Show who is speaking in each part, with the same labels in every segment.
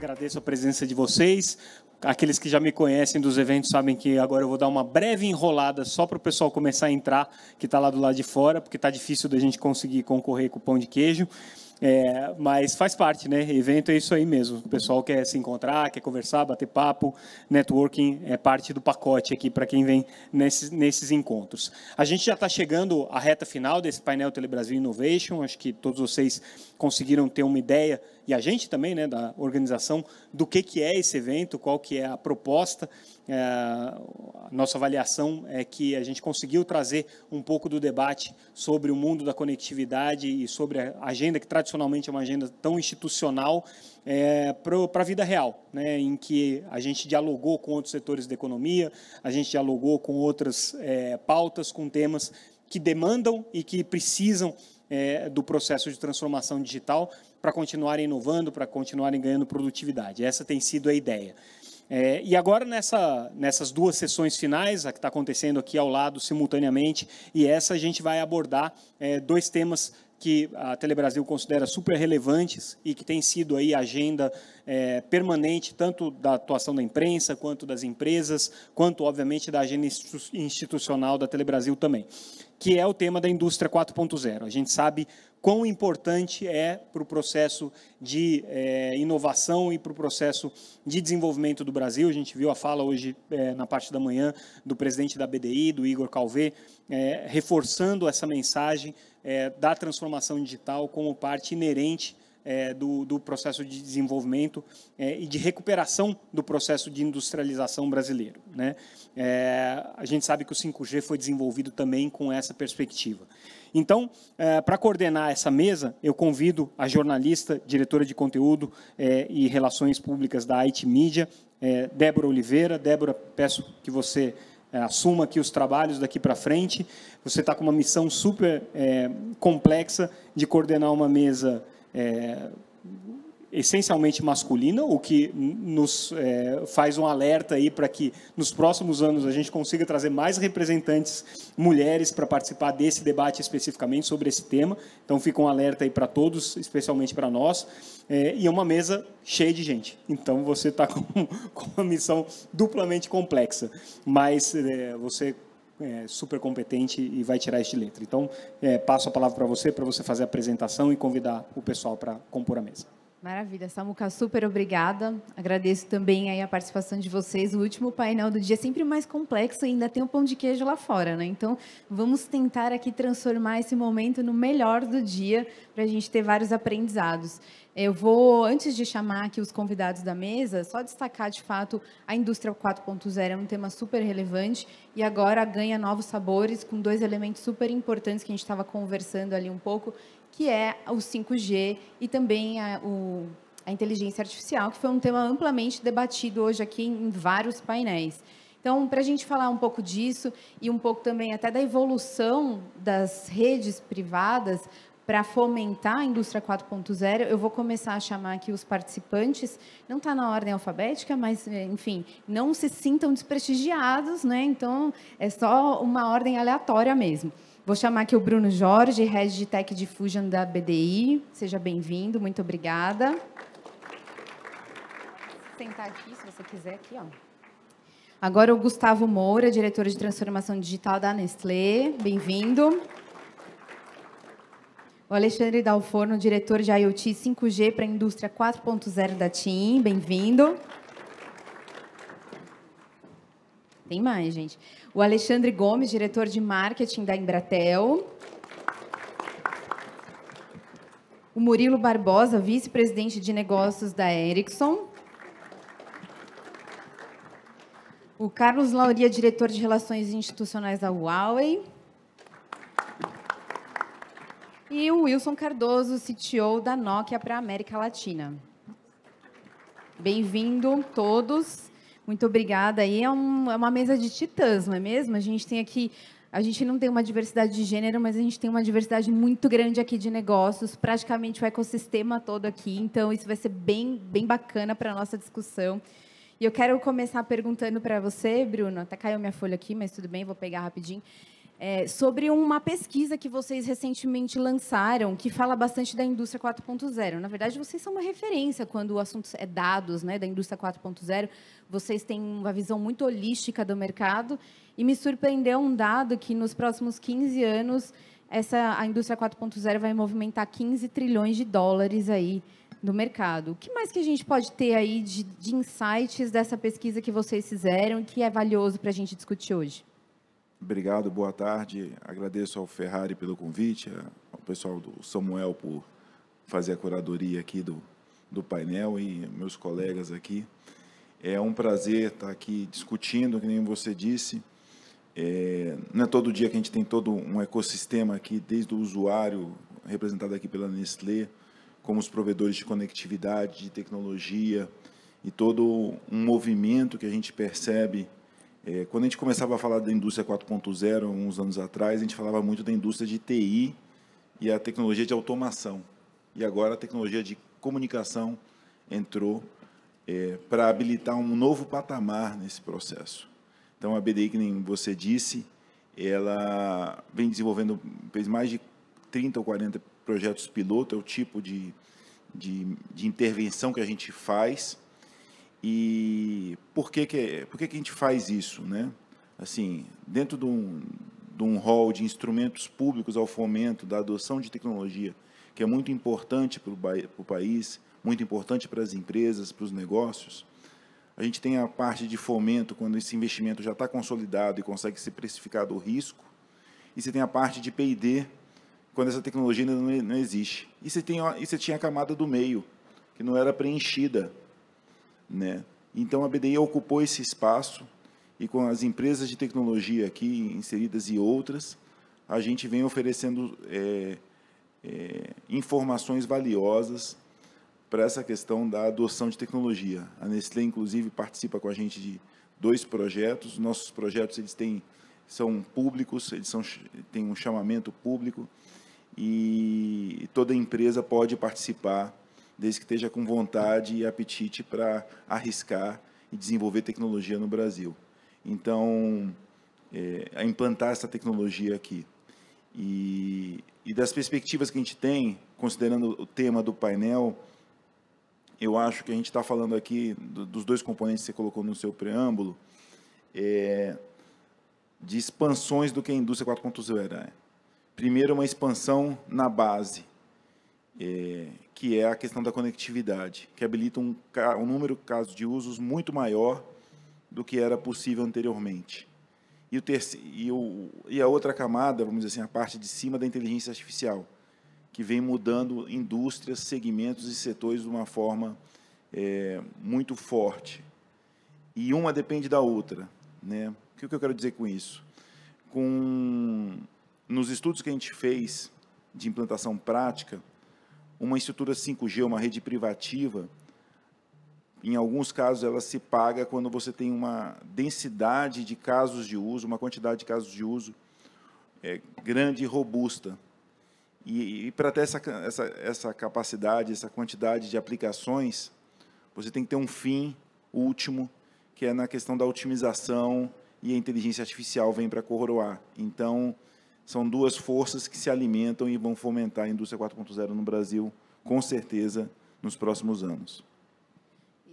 Speaker 1: Agradeço a presença de vocês. Aqueles que já me conhecem dos eventos sabem que agora eu vou dar uma breve enrolada só para o pessoal começar a entrar, que está lá do lado de fora, porque está difícil da gente conseguir concorrer com o pão de queijo. Mas faz parte, né? Evento é isso aí mesmo. O pessoal quer se encontrar, quer conversar, bater papo. Networking é parte do pacote aqui para quem vem nesses encontros. A gente já está chegando à reta final desse painel Telebrasil Innovation. Acho que todos vocês conseguiram ter uma ideia, e a gente também, né, da organização, do que é esse evento, qual que é a proposta. A nossa avaliação é que a gente conseguiu trazer um pouco do debate sobre o mundo da conectividade e sobre a agenda, que tradicionalmente é uma agenda tão institucional, para a vida real, né, em que a gente dialogou com outros setores da economia, a gente dialogou com outras pautas, com temas que demandam e que precisam do processo de transformação digital para continuarem inovando, para continuarem ganhando produtividade. Essa tem sido a ideia. E agora, nessas duas sessões finais, a que está acontecendo aqui ao lado simultaneamente, e essa a gente vai abordar dois temas que a Telebrasil considera super relevantes e que tem sido aí a agenda permanente, tanto da atuação da imprensa, quanto das empresas, quanto, obviamente, da agenda institucional da Telebrasil também, que é o tema da indústria 4.0. A gente sabe quão importante é para o processo de inovação e para o processo de desenvolvimento do Brasil. A gente viu a fala hoje, na parte da manhã, do presidente da BDI, do Igor Calvé, reforçando essa mensagem da transformação digital como parte inerente do processo de desenvolvimento e de recuperação do processo de industrialização brasileiro, né? A gente sabe que o 5G foi desenvolvido também com essa perspectiva. Então, para coordenar essa mesa, eu convido a jornalista, diretora de conteúdo e relações públicas da IT Media, Débora Oliveira. Débora, peço que você assuma aqui os trabalhos daqui para frente. Você está com uma missão super complexa de coordenar uma mesa essencialmente masculina, o que nos faz um alerta aí para que nos próximos anos a gente consiga trazer mais representantes mulheres para participar desse debate especificamente sobre esse tema. Então fica um alerta aí para todos, especialmente para nós. E é uma mesa cheia de gente. Então você está com uma missão duplamente complexa, mas você super competente e vai tirar este letra. Então, passo a palavra para você fazer a apresentação e convidar o pessoal para compor a mesa.
Speaker 2: Maravilha, Samuca, super obrigada. Agradeço também aí a participação de vocês. O último painel do dia é sempre mais complexo e ainda tem o pão de queijo lá fora, né? Então, vamos tentar aqui transformar esse momento no melhor do dia para a gente ter vários aprendizados. Eu vou, antes de chamar aqui os convidados da mesa, só destacar, de fato, a indústria 4.0 é um tema super relevante e agora ganha novos sabores com dois elementos super importantes que a gente estava conversando ali um pouco, que é o 5G e também a inteligência artificial, que foi um tema amplamente debatido hoje aqui em vários painéis. Então, para a gente falar um pouco disso e um pouco também até da evolução das redes privadas para fomentar a indústria 4.0, eu vou começar a chamar aqui os participantes. Não está na ordem alfabética, mas, enfim, não se sintam desprestigiados, né? Então, é só uma ordem aleatória mesmo. Vou chamar aqui o Bruno Jorge, Head de Tech Diffusion da BDI. Seja bem-vindo, muito obrigada. Vou sentar aqui, se você quiser, aqui, ó. Agora o Gustavo Moura, diretor de transformação digital da Nestlé. Bem-vindo. O Alexandre Dalforno, diretor de IoT 5G para a indústria 4.0 da TIM. Bem-vindo. Tem mais, gente. O Alexandre Gomes, diretor de marketing da Embratel. O Murilo Barbosa, vice-presidente de negócios da Ericsson. O Carlos Lauria, diretor de relações institucionais da Huawei. E o Wilson Cardoso, CTO da Nokia para a América Latina. Bem-vindo todos. Muito obrigada. Aí é uma mesa de titãs, não é mesmo? A gente tem aqui, a gente não tem uma diversidade de gênero, mas a gente tem uma diversidade muito grande aqui de negócios, praticamente o ecossistema todo aqui. Então, isso vai ser bem bacana para a nossa discussão. E eu quero começar perguntando para você, Bruno, até caiu minha folha aqui, mas tudo bem, vou pegar rapidinho. sobre uma pesquisa que vocês recentemente lançaram, que fala bastante da indústria 4.0. Na verdade, vocês são uma referência quando o assunto é dados, né, da indústria 4.0. Vocês têm uma visão muito holística do mercado. E me surpreendeu um dado que, nos próximos 15 anos, a indústria 4.0 vai movimentar 15 trilhões de dólares aí no mercado. O que mais que a gente pode ter aí de insights dessa pesquisa que vocês fizeram e que é valioso para a gente discutir hoje?
Speaker 3: Obrigado, boa tarde. Agradeço ao Ferrari pelo convite, ao pessoal do Samuel por fazer a curadoria aqui do painel e meus colegas aqui. É um prazer estar aqui discutindo, que nem você disse. Não é todo dia que a gente tem todo um ecossistema aqui, desde o usuário, representado aqui pela Nestlé, como os provedores de conectividade, de tecnologia, e todo um movimento que a gente percebe. Quando a gente começava a falar da indústria 4.0, uns anos atrás, a gente falava muito da indústria de TI e a tecnologia de automação. E agora a tecnologia de comunicação entrou para habilitar um novo patamar nesse processo. Então, a BDI, que nem você disse, ela vem desenvolvendo, fez mais de 30 ou 40 projetos piloto, é o tipo de intervenção que a gente faz. E por que a gente faz isso, né? Assim, dentro de um rol de instrumentos públicos ao fomento da adoção de tecnologia, que é muito importante para o país, muito importante para as empresas, para os negócios, a gente tem a parte de fomento, quando esse investimento já está consolidado e consegue ser precificado o risco, e você tem a parte de P&D, quando essa tecnologia ainda não existe. E você tinha a camada do meio, que não era preenchida, né? Então, a BDI ocupou esse espaço e, com as empresas de tecnologia aqui inseridas e outras, a gente vem oferecendo informações valiosas para essa questão da adoção de tecnologia. A Nestlé, inclusive, participa com a gente de 2 projetos. Nossos projetos são públicos, têm um chamamento público e toda empresa pode participar, desde que esteja com vontade e apetite para arriscar e desenvolver tecnologia no Brasil. Então, a implantar essa tecnologia aqui. E das perspectivas que a gente tem, considerando o tema do painel, eu acho que a gente está falando aqui dos 2 componentes que você colocou no seu preâmbulo, de expansões do que a indústria 4.0 é. Primeiro, uma expansão na base, que é a questão da conectividade, que habilita um número de casos de usos muito maior do que era possível anteriormente. E a outra camada, vamos dizer assim, a parte de cima da inteligência artificial, que vem mudando indústrias, segmentos e setores de uma forma muito forte. E uma depende da outra, né? O que eu quero dizer com isso? Nos estudos que a gente fez de implantação prática, uma estrutura 5G, uma rede privativa, em alguns casos ela se paga quando você tem uma densidade de casos de uso, uma quantidade de casos de uso grande e robusta. E para ter essa capacidade, essa quantidade de aplicações, você tem que ter um fim último, que é na questão da otimização, e a inteligência artificial vem para coroar. Então, são 2 forças que se alimentam e vão fomentar a indústria 4.0 no Brasil, com certeza, nos próximos anos.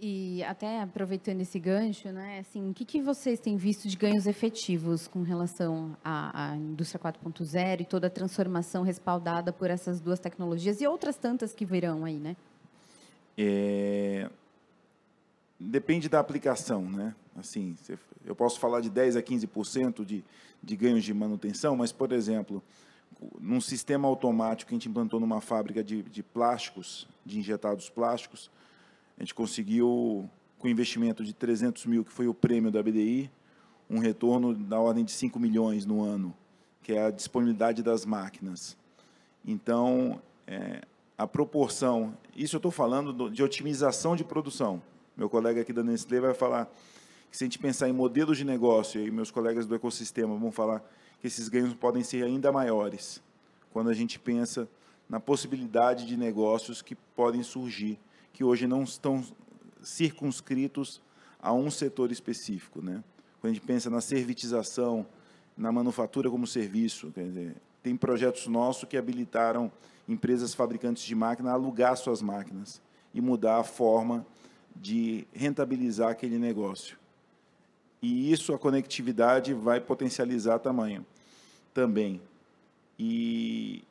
Speaker 2: E até aproveitando esse gancho, né, assim, o que vocês têm visto de ganhos efetivos com relação à indústria 4.0 e toda a transformação respaldada por essas 2 tecnologias e outras tantas que virão aí, né?
Speaker 3: Depende da aplicação, né? Assim, eu posso falar de 10% a 15% de ganhos de manutenção, mas, por exemplo, num sistema automático que a gente implantou numa fábrica de plásticos, de injetados plásticos, a gente conseguiu, com investimento de 300 mil, que foi o prêmio da BDI, um retorno da ordem de 5 milhões no ano, que é a disponibilidade das máquinas. Então, a proporção, isso eu estou falando de otimização de produção. Meu colega aqui da Nestlé vai falar que, se a gente pensar em modelos de negócio, e meus colegas do ecossistema vão falar que esses ganhos podem ser ainda maiores, quando a gente pensa na possibilidade de negócios que podem surgir, que hoje não estão circunscritos a um setor específico, né? Quando a gente pensa na servitização na manufatura como serviço. Quer dizer, tem projetos nossos que habilitaram empresas fabricantes de máquina a alugar suas máquinas e mudar a forma de rentabilizar aquele negócio. E isso, a conectividade vai potencializar tamanho também. E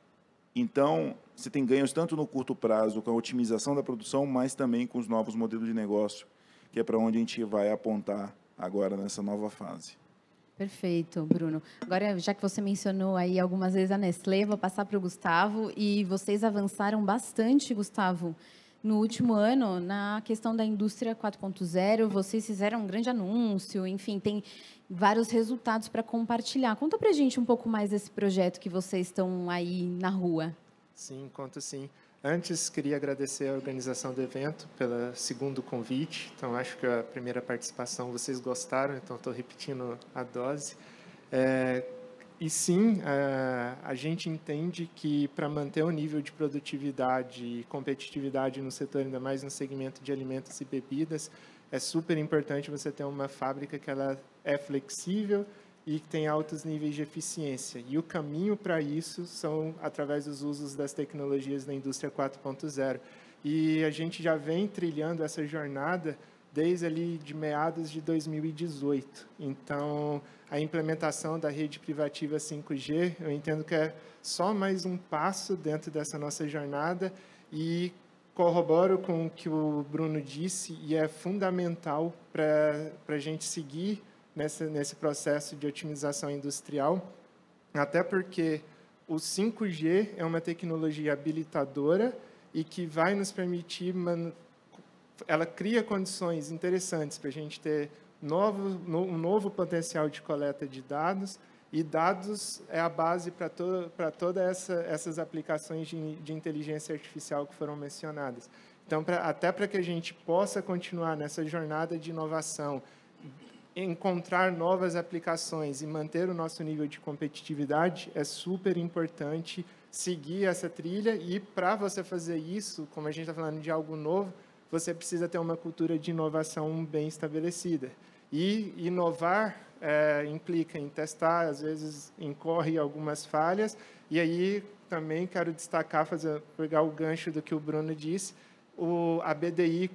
Speaker 3: então, você tem ganhos tanto no curto prazo com a otimização da produção, mas também com os novos modelos de negócio, que é para onde a gente vai apontar agora nessa nova fase.
Speaker 2: Perfeito, Bruno. Agora, já que você mencionou aí algumas vezes a Nestlé, vou passar para o Gustavo. E vocês avançaram bastante, Gustavo, no último ano, na questão da indústria 4.0. Vocês fizeram um grande anúncio, enfim, tem vários resultados para compartilhar. Conta para a gente um pouco mais desse projeto que vocês estão aí na rua.
Speaker 4: Sim, conto sim. Antes, queria agradecer a organização do evento pelo segundo convite. Então, acho que a primeira participação vocês gostaram, então estou repetindo a dose. E sim, a gente entende que para manter o nível de produtividade e competitividade no setor, ainda mais no segmento de alimentos e bebidas, é super importante você ter uma fábrica que ela é flexível e que tem altos níveis de eficiência. E o caminho para isso são através dos usos das tecnologias da indústria 4.0. E a gente já vem trilhando essa jornada desde ali de meados de 2018. Então, a implementação da rede privativa 5G, eu entendo que é só mais um passo dentro dessa nossa jornada e corroboro com o que o Bruno disse e é fundamental para a gente seguir nesse processo de otimização industrial, até porque o 5G é uma tecnologia habilitadora e que vai nos permitir, ela cria condições interessantes para a gente ter um novo potencial de coleta de dados, e dados é a base para todas essas aplicações de inteligência artificial que foram mencionadas. Então, até para que a gente possa continuar nessa jornada de inovação, encontrar novas aplicações e manter o nosso nível de competitividade, é super importante seguir essa trilha. E para você fazer isso, como a gente está falando de algo novo, você precisa ter uma cultura de inovação bem estabelecida. E inovar implica em testar, às vezes incorre algumas falhas. E aí também quero destacar, pegar o gancho do que o Bruno disse, a BDI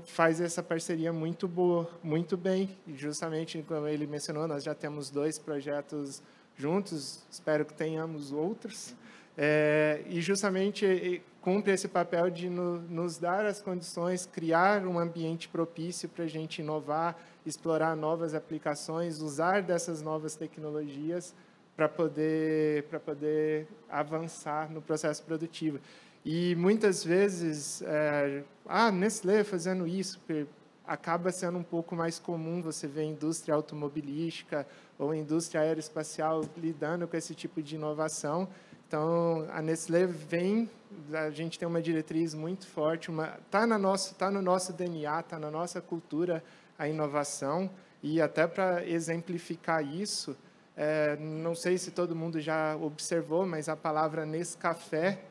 Speaker 4: faz essa parceria muito boa, muito bem. E justamente, como ele mencionou, nós já temos 2 projetos juntos, espero que tenhamos outros. E justamente cumpre esse papel de nos dar as condições, criar um ambiente propício para a gente inovar, explorar novas aplicações, usar dessas novas tecnologias para poder avançar no processo produtivo. E muitas vezes, Nestlé fazendo isso, acaba sendo um pouco mais comum você ver indústria automobilística ou indústria aeroespacial lidando com esse tipo de inovação. Então, a Nestlé a gente tem uma diretriz muito forte, tá no nosso DNA, está na nossa cultura a inovação, e até para exemplificar isso, não sei se todo mundo já observou, mas a palavra Nescafé,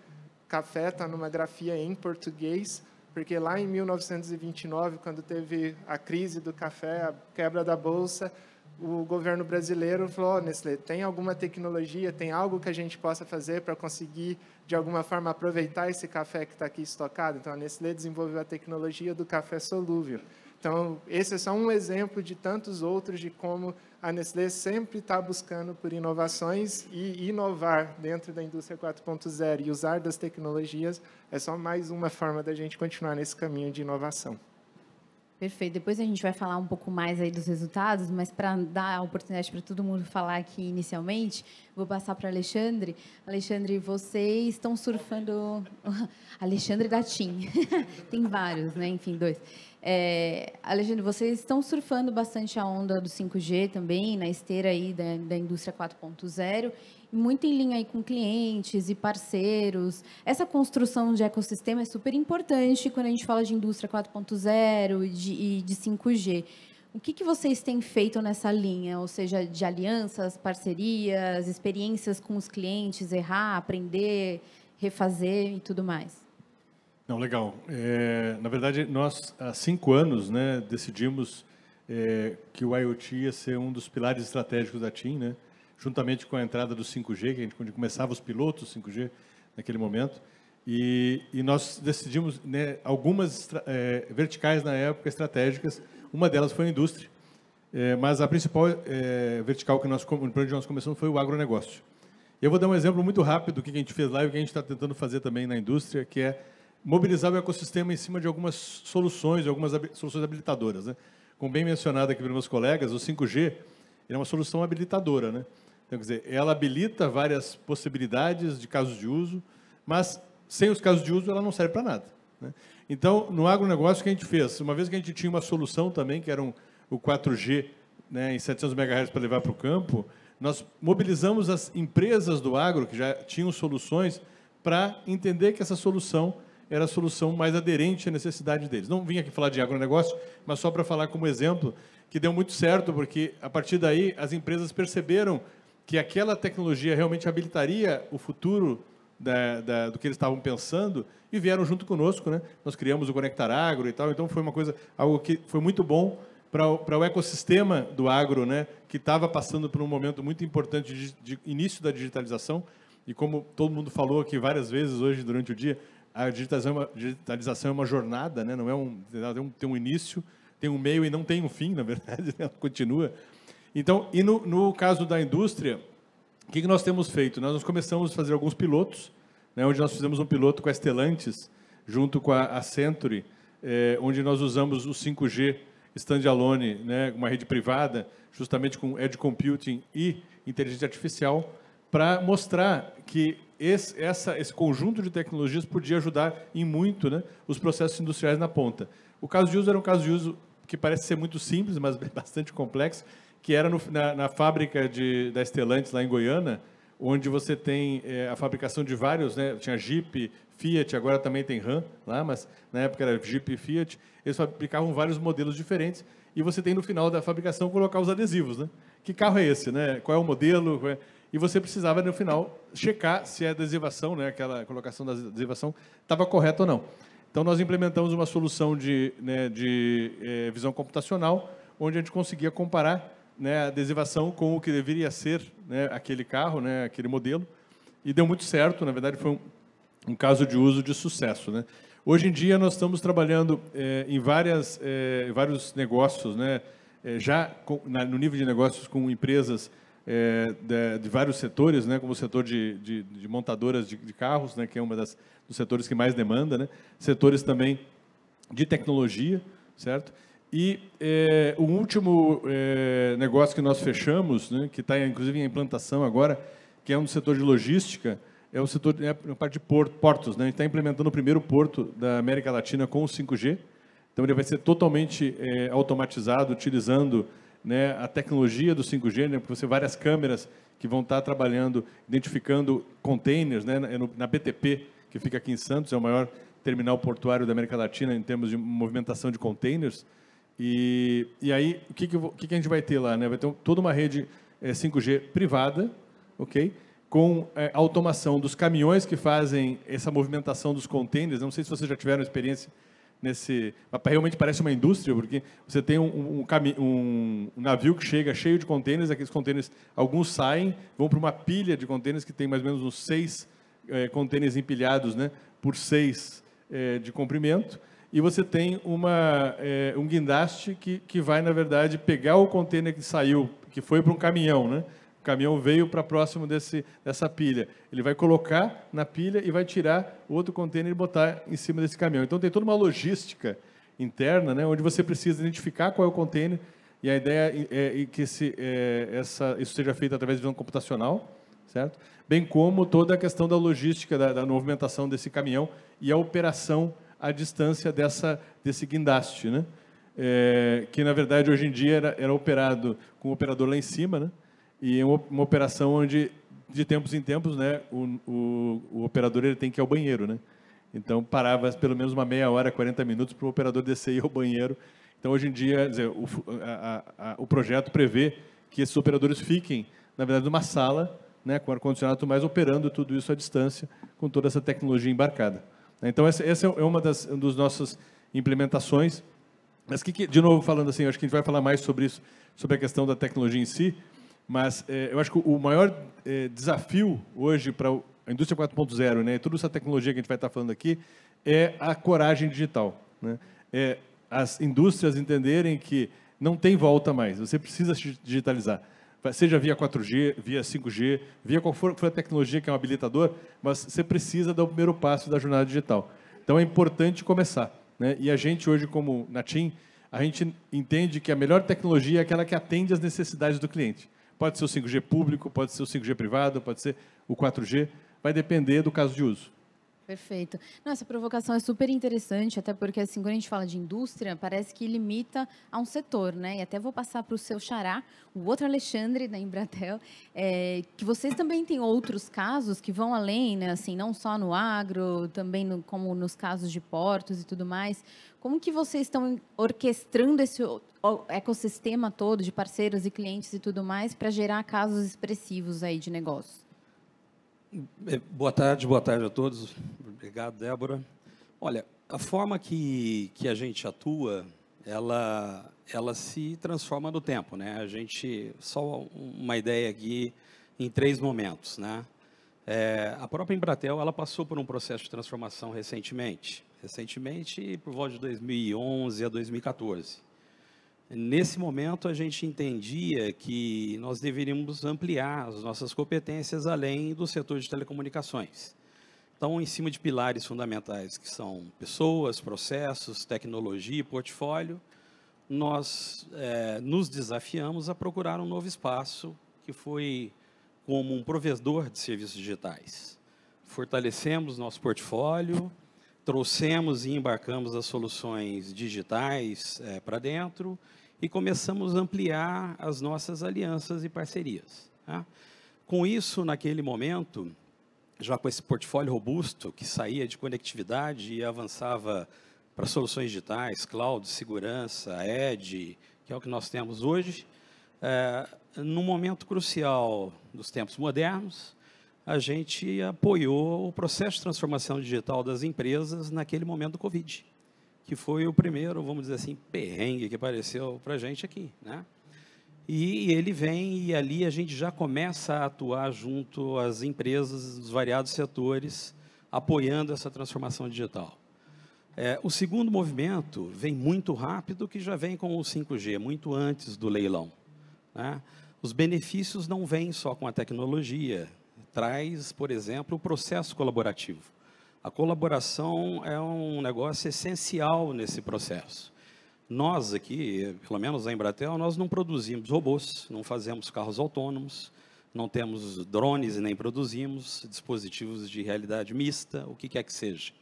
Speaker 4: café está numa grafia em português, porque lá em 1929, quando teve a crise do café, a quebra da bolsa, o governo brasileiro falou: Nestlé, tem alguma tecnologia, tem algo que a gente possa fazer para conseguir, de alguma forma, aproveitar esse café que está aqui estocado? Então, a Nestlé desenvolveu a tecnologia do café solúvel. Então, esse é só um exemplo de tantos outros de como a Nestlé sempre está buscando por inovações, e inovar dentro da indústria 4.0 e usar das tecnologias é só mais uma forma da gente continuar nesse caminho de inovação.
Speaker 2: Perfeito. Depois a gente vai falar um pouco mais aí dos resultados, mas para dar a oportunidade para todo mundo falar aqui inicialmente, vou passar para Alexandre. Alexandre, vocês estão surfando... Alexandre da TIM. Tem vários, né? Enfim, 2. Alexandre, vocês estão surfando bastante a onda do 5G também, na esteira aí da indústria 4.0, muito em linha aí com clientes e parceiros. Essa construção de ecossistema é super importante quando a gente fala de indústria 4.0 e de 5G. O que vocês têm feito nessa linha? Ou seja, de alianças, parcerias, experiências com os clientes, errar, aprender, refazer e tudo mais?
Speaker 5: Não, legal. Na verdade, nós, há 5 anos, decidimos que o IoT ia ser um dos pilares estratégicos da TIM, juntamente com a entrada do 5G, que a gente começava os pilotos 5G naquele momento. E nós decidimos, né, algumas verticais na época estratégicas. Uma delas foi a indústria, mas a principal vertical que nós começamos foi o agronegócio. Eu vou dar um exemplo muito rápido do que a gente fez lá e o que a gente está tentando fazer também na indústria, que é mobilizar o ecossistema em cima de algumas soluções, algumas soluções habilitadoras, né? Como bem mencionado aqui pelos meus colegas, o 5G é uma solução habilitadora, né? Então, quer dizer, ela habilita várias possibilidades de casos de uso, mas sem os casos de uso ela não serve para nada, né? Então, no agronegócio, o que a gente fez? Uma vez que a gente tinha uma solução também, que era o 4G, né, em 700 MHz para levar para o campo, nós mobilizamos as empresas do agro, que já tinham soluções, para entender que essa solução era a solução mais aderente à necessidade deles. Não vim aqui falar de agronegócio, mas só para falar como exemplo, que deu muito certo, porque, a partir daí, as empresas perceberam que aquela tecnologia realmente habilitaria o futuro do que eles estavam pensando e vieram junto conosco, né? Nós criamos o Conectar Agro e tal, então foi algo que foi muito bom para o ecossistema do agro, né? Que estava passando por um momento muito importante de início da digitalização, e como todo mundo falou aqui várias vezes hoje durante o dia, a digitalização é uma jornada, né? Não é tem um início, tem um meio e não tem um fim, na verdade, ela continua. Então, e no caso da indústria, o que nós temos feito? Nós começamos a fazer alguns pilotos, né, onde nós fizemos um piloto com a Stellantis, junto com a Century, onde nós usamos o 5G standalone, né, uma rede privada, justamente com edge computing e inteligência artificial, para mostrar que esse conjunto de tecnologias podia ajudar em muito, né, os processos industriais na ponta. O caso de uso era um caso de uso que parece ser muito simples, mas bastante complexo, que era na fábrica da Stellantis, lá em Goiânia, onde você tem a fabricação de vários, né? Tinha Jeep, Fiat, agora também tem Ram lá, mas na época era Jeep e Fiat. Eles fabricavam vários modelos diferentes e você tem no final da fabricação colocar os adesivos, né? Que carro é esse, né? Qual é o modelo? E você precisava, no final, checar se a adesivação, né? Aquela colocação da adesivação estava correta ou não. Então, nós implementamos uma solução de visão computacional, onde a gente conseguia comparar, né, a adesivação com o que deveria ser, né, aquele carro, né, aquele modelo, e deu muito certo. Na verdade, foi um caso de uso de sucesso, né? Hoje em dia, nós estamos trabalhando em vários negócios, né, no nível de negócios com empresas de vários setores, né, como o setor de montadoras de carros, né, que é dos setores que mais demanda, né, setores também de tecnologia, certo? E o último negócio que nós fechamos, né, que está inclusive em implantação agora, que é um setor de logística, é o setor na parte de portos, né? A gente está implementando o primeiro porto da América Latina com o 5G, então ele vai ser totalmente automatizado, utilizando, né, a tecnologia do 5G, né, porque você várias câmeras que vão estar trabalhando, identificando containers, né, na BTP, que fica aqui em Santos, é o maior terminal portuário da América Latina em termos de movimentação de containers. E aí, o que a gente vai ter lá, né? Vai ter toda uma rede 5G privada, ok? Com automação dos caminhões que fazem essa movimentação dos containers. Não sei se vocês já tiveram experiência nesse... Realmente parece uma indústria, porque você tem um navio que chega cheio de containers, aqueles containers, alguns saem, vão para uma pilha de containers que tem mais ou menos uns 6 containers empilhados, né, por 6 de comprimento, e você tem um guindaste que vai, na verdade, pegar o container que saiu, que foi para um caminhão, né? O caminhão veio para próximo dessa pilha. Ele vai colocar na pilha e vai tirar o outro container e botar em cima desse caminhão. Então, tem toda uma logística interna, né, onde você precisa identificar qual é o container, e a ideia é que isso seja feito através de visão computacional, certo? Bem como toda a questão da logística, da movimentação desse caminhão e a operação à distância desse guindaste, né? Que, na verdade, hoje em dia era operado com o operador lá em cima, né? E é uma operação onde, de tempos em tempos, né, o operador ele tem que ir ao banheiro, né? Então, parava pelo menos uma meia hora, 40 minutos para o operador descer e ir ao banheiro. Então, hoje em dia, quer dizer, o projeto prevê que esses operadores fiquem, na verdade, numa sala, né, com ar-condicionado e tudo mais, operando tudo isso à distância, com toda essa tecnologia embarcada. Então, essa é uma das nossas implementações. Mas, de novo, falando assim, acho que a gente vai falar mais sobre isso, sobre a questão da tecnologia em si, Mas eu acho que o maior desafio hoje para a indústria 4.0, né, toda essa tecnologia que a gente vai estar falando aqui, é a coragem digital, né? É as indústrias entenderem que não tem volta mais, você precisa se digitalizar. Seja via 4G, via 5G, via qual for a tecnologia que é um habilitador, mas você precisa dar o primeiro passo da jornada digital. Então, é importante começar, né? E a gente hoje, como na TIM, a gente entende que a melhor tecnologia é aquela que atende às necessidades do cliente. Pode ser o 5G público, pode ser o 5G privado, pode ser o 4G, vai depender do caso de uso.
Speaker 2: Perfeito. Não, essa provocação é super interessante, até porque, assim, quando a gente fala de indústria, parece que limita a um setor, né? E até vou passar para o seu xará, o outro Alexandre, da Embratel, que vocês também têm outros casos que vão além, né? Assim, não só no agro, também como nos casos de portos e tudo mais. Como que vocês estão orquestrando esse ecossistema todo de parceiros e clientes e tudo mais para gerar casos expressivos aí de negócio?
Speaker 6: Boa tarde a todos. Obrigado, Débora. Olha, a forma que a gente atua, ela se transforma no tempo, né? A gente, só uma ideia aqui, em 3 momentos, né? A própria Embratel, ela passou por um processo de transformação recentemente, por volta de 2011 a 2014. Nesse momento, a gente entendia que nós deveríamos ampliar as nossas competências além do setor de telecomunicações. Então, em cima de pilares fundamentais, que são pessoas, processos, tecnologia e portfólio, nós nos desafiamos a procurar um novo espaço, que foi como um provedor de serviços digitais. Fortalecemos nosso portfólio, trouxemos e embarcamos as soluções digitais para dentro e começamos a ampliar as nossas alianças e parcerias, tá? Com isso, naquele momento, já com esse portfólio robusto, que saía de conectividade e avançava para soluções digitais, cloud, segurança, edge, que é o que nós temos hoje, num momento crucial dos tempos modernos, a gente apoiou o processo de transformação digital das empresas naquele momento do Covid, que foi o primeiro, vamos dizer assim, perrengue que apareceu para a gente aqui, né? E ele vem e ali a gente já começa a atuar junto às empresas dos variados setores, apoiando essa transformação digital. O segundo movimento vem muito rápido, que já vem com o 5G, muito antes do leilão, né? Os benefícios não vêm só com a tecnologia, traz, por exemplo, o processo colaborativo. A colaboração é um negócio essencial nesse processo. Nós aqui, pelo menos a Embratel, nós não produzimos robôs, não fazemos carros autônomos, não temos drones e nem produzimos dispositivos de realidade mista, o que quer que seja.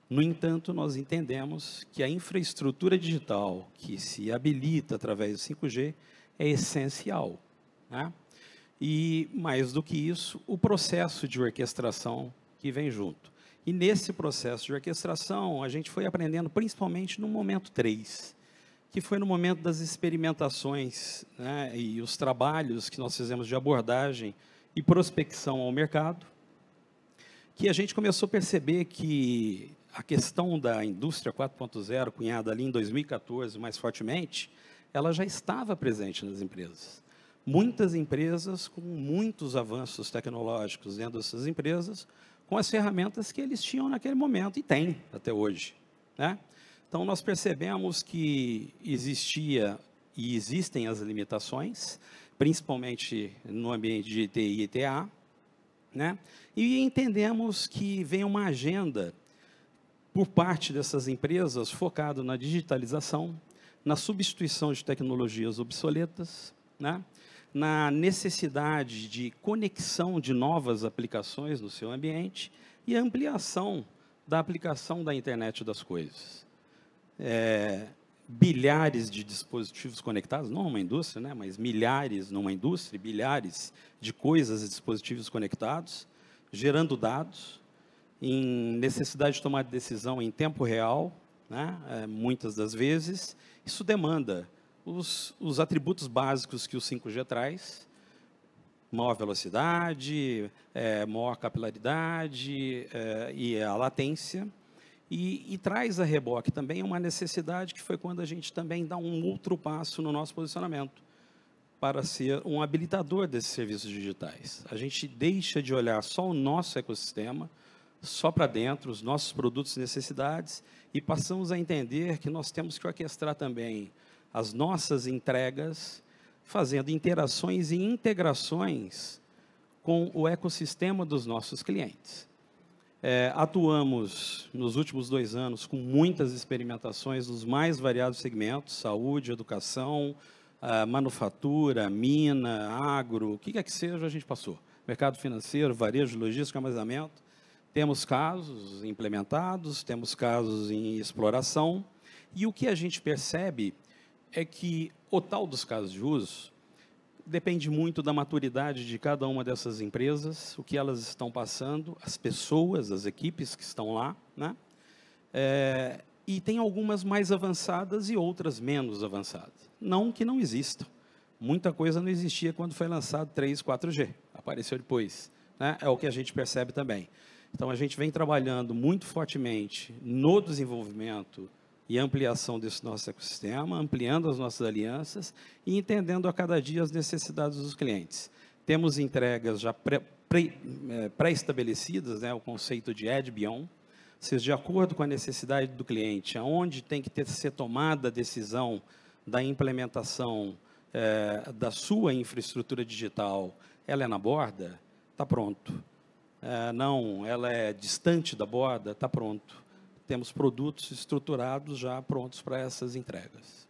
Speaker 6: No entanto, nós entendemos que a infraestrutura digital que se habilita através do 5G é essencial, né? E, mais do que isso, o processo de orquestração que vem junto. E, nesse processo de orquestração, a gente foi aprendendo, principalmente no momento 3, que foi no momento das experimentações, né, e os trabalhos que nós fizemos de abordagem e prospecção ao mercado, que a gente começou a perceber que a questão da indústria 4.0, cunhada ali em 2014 mais fortemente, ela já estava presente nas empresas. Muitas empresas com muitos avanços tecnológicos dentro dessas empresas, com as ferramentas que eles tinham naquele momento e têm até hoje, né? Então, nós percebemos que existia e existem as limitações, principalmente no ambiente de TI e TA, né? E entendemos que vem uma agenda por parte dessas empresas focado na digitalização, na substituição de tecnologias obsoletas, né? Na necessidade de conexão de novas aplicações no seu ambiente e ampliação da aplicação da internet das coisas. Bilhares de dispositivos conectados, não numa indústria, né, mas milhares numa indústria, bilhares de coisas e dispositivos conectados, gerando dados, em necessidade de tomar decisão em tempo real, né, muitas das vezes. Isso demanda os atributos básicos que o 5G traz: maior velocidade, maior capilaridade e a latência, e traz a reboque também uma necessidade que foi quando a gente também dá um outro passo no nosso posicionamento. para ser um habilitador desses serviços digitais. A gente deixa de olhar só o nosso ecossistema, só para dentro, os nossos produtos e necessidades, e passamos a entender que nós temos que orquestrar também as nossas entregas, fazendo interações e integrações com o ecossistema dos nossos clientes. Atuamos, nos últimos 2 anos, com muitas experimentações nos mais variados segmentos, saúde, educação, manufatura, mina, agro, o que quer que seja, a gente passou. Mercado financeiro, varejo, logística, armazenamento. Temos casos implementados, temos casos em exploração, e o que a gente percebe é que o tal dos casos de uso depende muito da maturidade de cada uma dessas empresas, o que elas estão passando, as pessoas, as equipes que estão lá, né? E tem algumas mais avançadas e outras menos avançadas. Não que não existam. Muita coisa não existia quando foi lançado 3, 4G. Apareceu depois, né? É o que a gente percebe também. Então, a gente vem trabalhando muito fortemente no desenvolvimento e ampliação desse nosso ecossistema, ampliando as nossas alianças e entendendo a cada dia as necessidades dos clientes. Temos entregas já pré-estabelecidas, né, o conceito de Add Beyond, ou seja, de acordo com a necessidade do cliente, aonde tem que ser tomada a decisão da implementação da sua infraestrutura digital, ela é na borda? Está pronto. Não, ela é distante da borda? Está pronto. Temos produtos estruturados já prontos para essas entregas.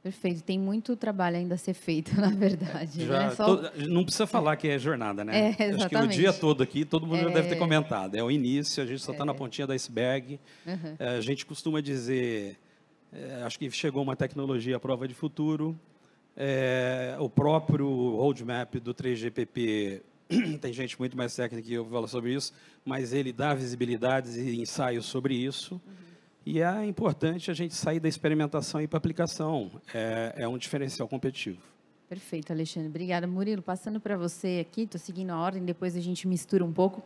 Speaker 2: Perfeito. Tem muito trabalho ainda a ser feito, na verdade.
Speaker 6: Já,
Speaker 2: né?
Speaker 6: não precisa falar que é jornada, né?
Speaker 2: Exatamente.
Speaker 6: Acho que o dia todo aqui, todo mundo já deve ter comentado. É o início, a gente só está na pontinha do iceberg. A gente costuma dizer, acho que chegou uma tecnologia à prova de futuro. O próprio roadmap do 3GPP, tem gente muito mais técnica que eu falo sobre isso, mas ele dá visibilidades e ensaios sobre isso. E é importante a gente sair da experimentação e ir para a aplicação. É um diferencial competitivo.
Speaker 2: Perfeito, Alexandre. Obrigada. Murilo, passando para você aqui, estou seguindo a ordem, depois a gente mistura um pouco.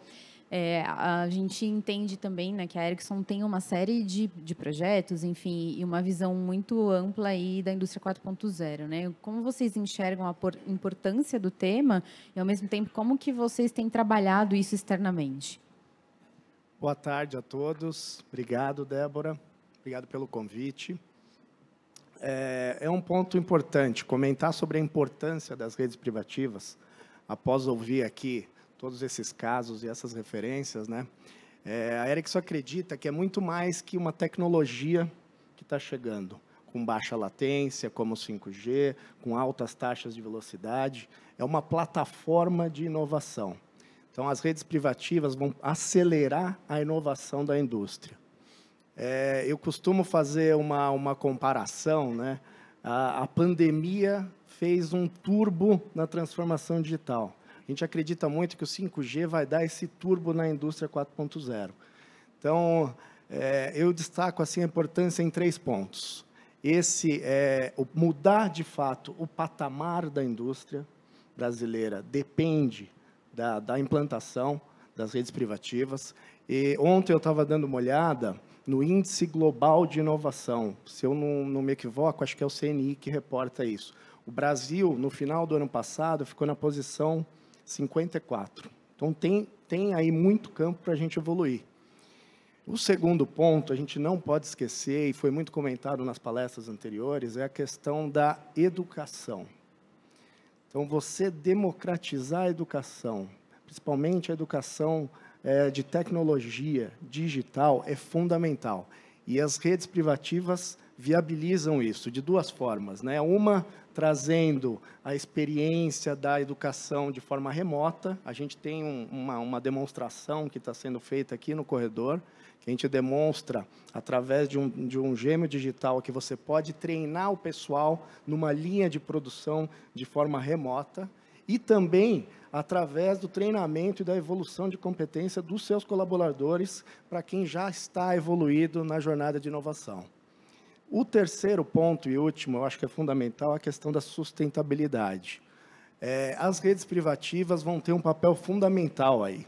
Speaker 2: A gente entende também, né, que a Ericsson tem uma série de projetos, enfim, e uma visão muito ampla aí da indústria 4.0, né? Como vocês enxergam a importância do tema e, ao mesmo tempo, como que vocês têm trabalhado isso externamente?
Speaker 7: Boa tarde a todos. Obrigado, Débora. Obrigado pelo convite. É um ponto importante comentar sobre a importância das redes privativas. Após ouvir aqui todos esses casos e essas referências, né? A Ericsson acredita que é muito mais que uma tecnologia que está chegando, com baixa latência, como o 5G, com altas taxas de velocidade. É uma plataforma de inovação. Então, as redes privativas vão acelerar a inovação da indústria. Eu costumo fazer uma comparação, né? A pandemia fez um turbo na transformação digital. A gente acredita muito que o 5G vai dar esse turbo na indústria 4.0. Então, eu destaco assim, a importância em 3 pontos. Esse mudar, de fato, o patamar da indústria brasileira depende da implantação das redes privativas. E ontem eu estava dando uma olhada no Índice Global de Inovação. Se eu não me equivoco, acho que é o CNI que reporta isso. O Brasil, no final do ano passado, ficou na posição 54. Então, tem aí muito campo para a gente evoluir. O segundo ponto, a gente não pode esquecer, e foi muito comentado nas palestras anteriores, é a questão da educação. Então, você democratizar a educação, principalmente a educação de tecnologia digital, é fundamental. E as redes privativas viabilizam isso de 2 formas, né? Uma, trazendo a experiência da educação de forma remota. A gente tem uma demonstração que está sendo feita aqui no corredor, que a gente demonstra através de um gêmeo digital que você pode treinar o pessoal numa linha de produção de forma remota e também através do treinamento e da evolução de competência dos seus colaboradores para quem já está evoluído na jornada de inovação. O terceiro ponto e último, eu acho que é fundamental, é a questão da sustentabilidade. As redes privativas vão ter um papel fundamental aí.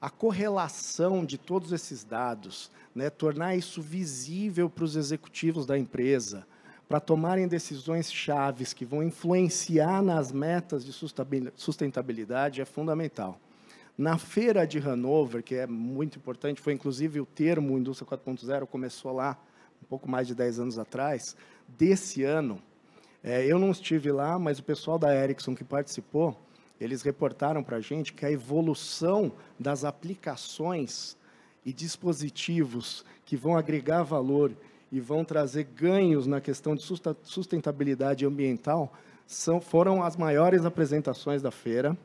Speaker 7: A correlação de todos esses dados, né, tornar isso visível para os executivos da empresa, para tomarem decisões chaves que vão influenciar nas metas de sustentabilidade é fundamental. Na feira de Hannover, que é muito importante, foi inclusive o termo Indústria 4.0, começou lá um pouco mais de 10 anos atrás, desse ano. Eu não estive lá, mas o pessoal da Ericsson que participou, eles reportaram para a gente que a evolução das aplicações e dispositivos que vão agregar valor e vão trazer ganhos na questão de sustentabilidade ambiental foram as maiores apresentações da feira.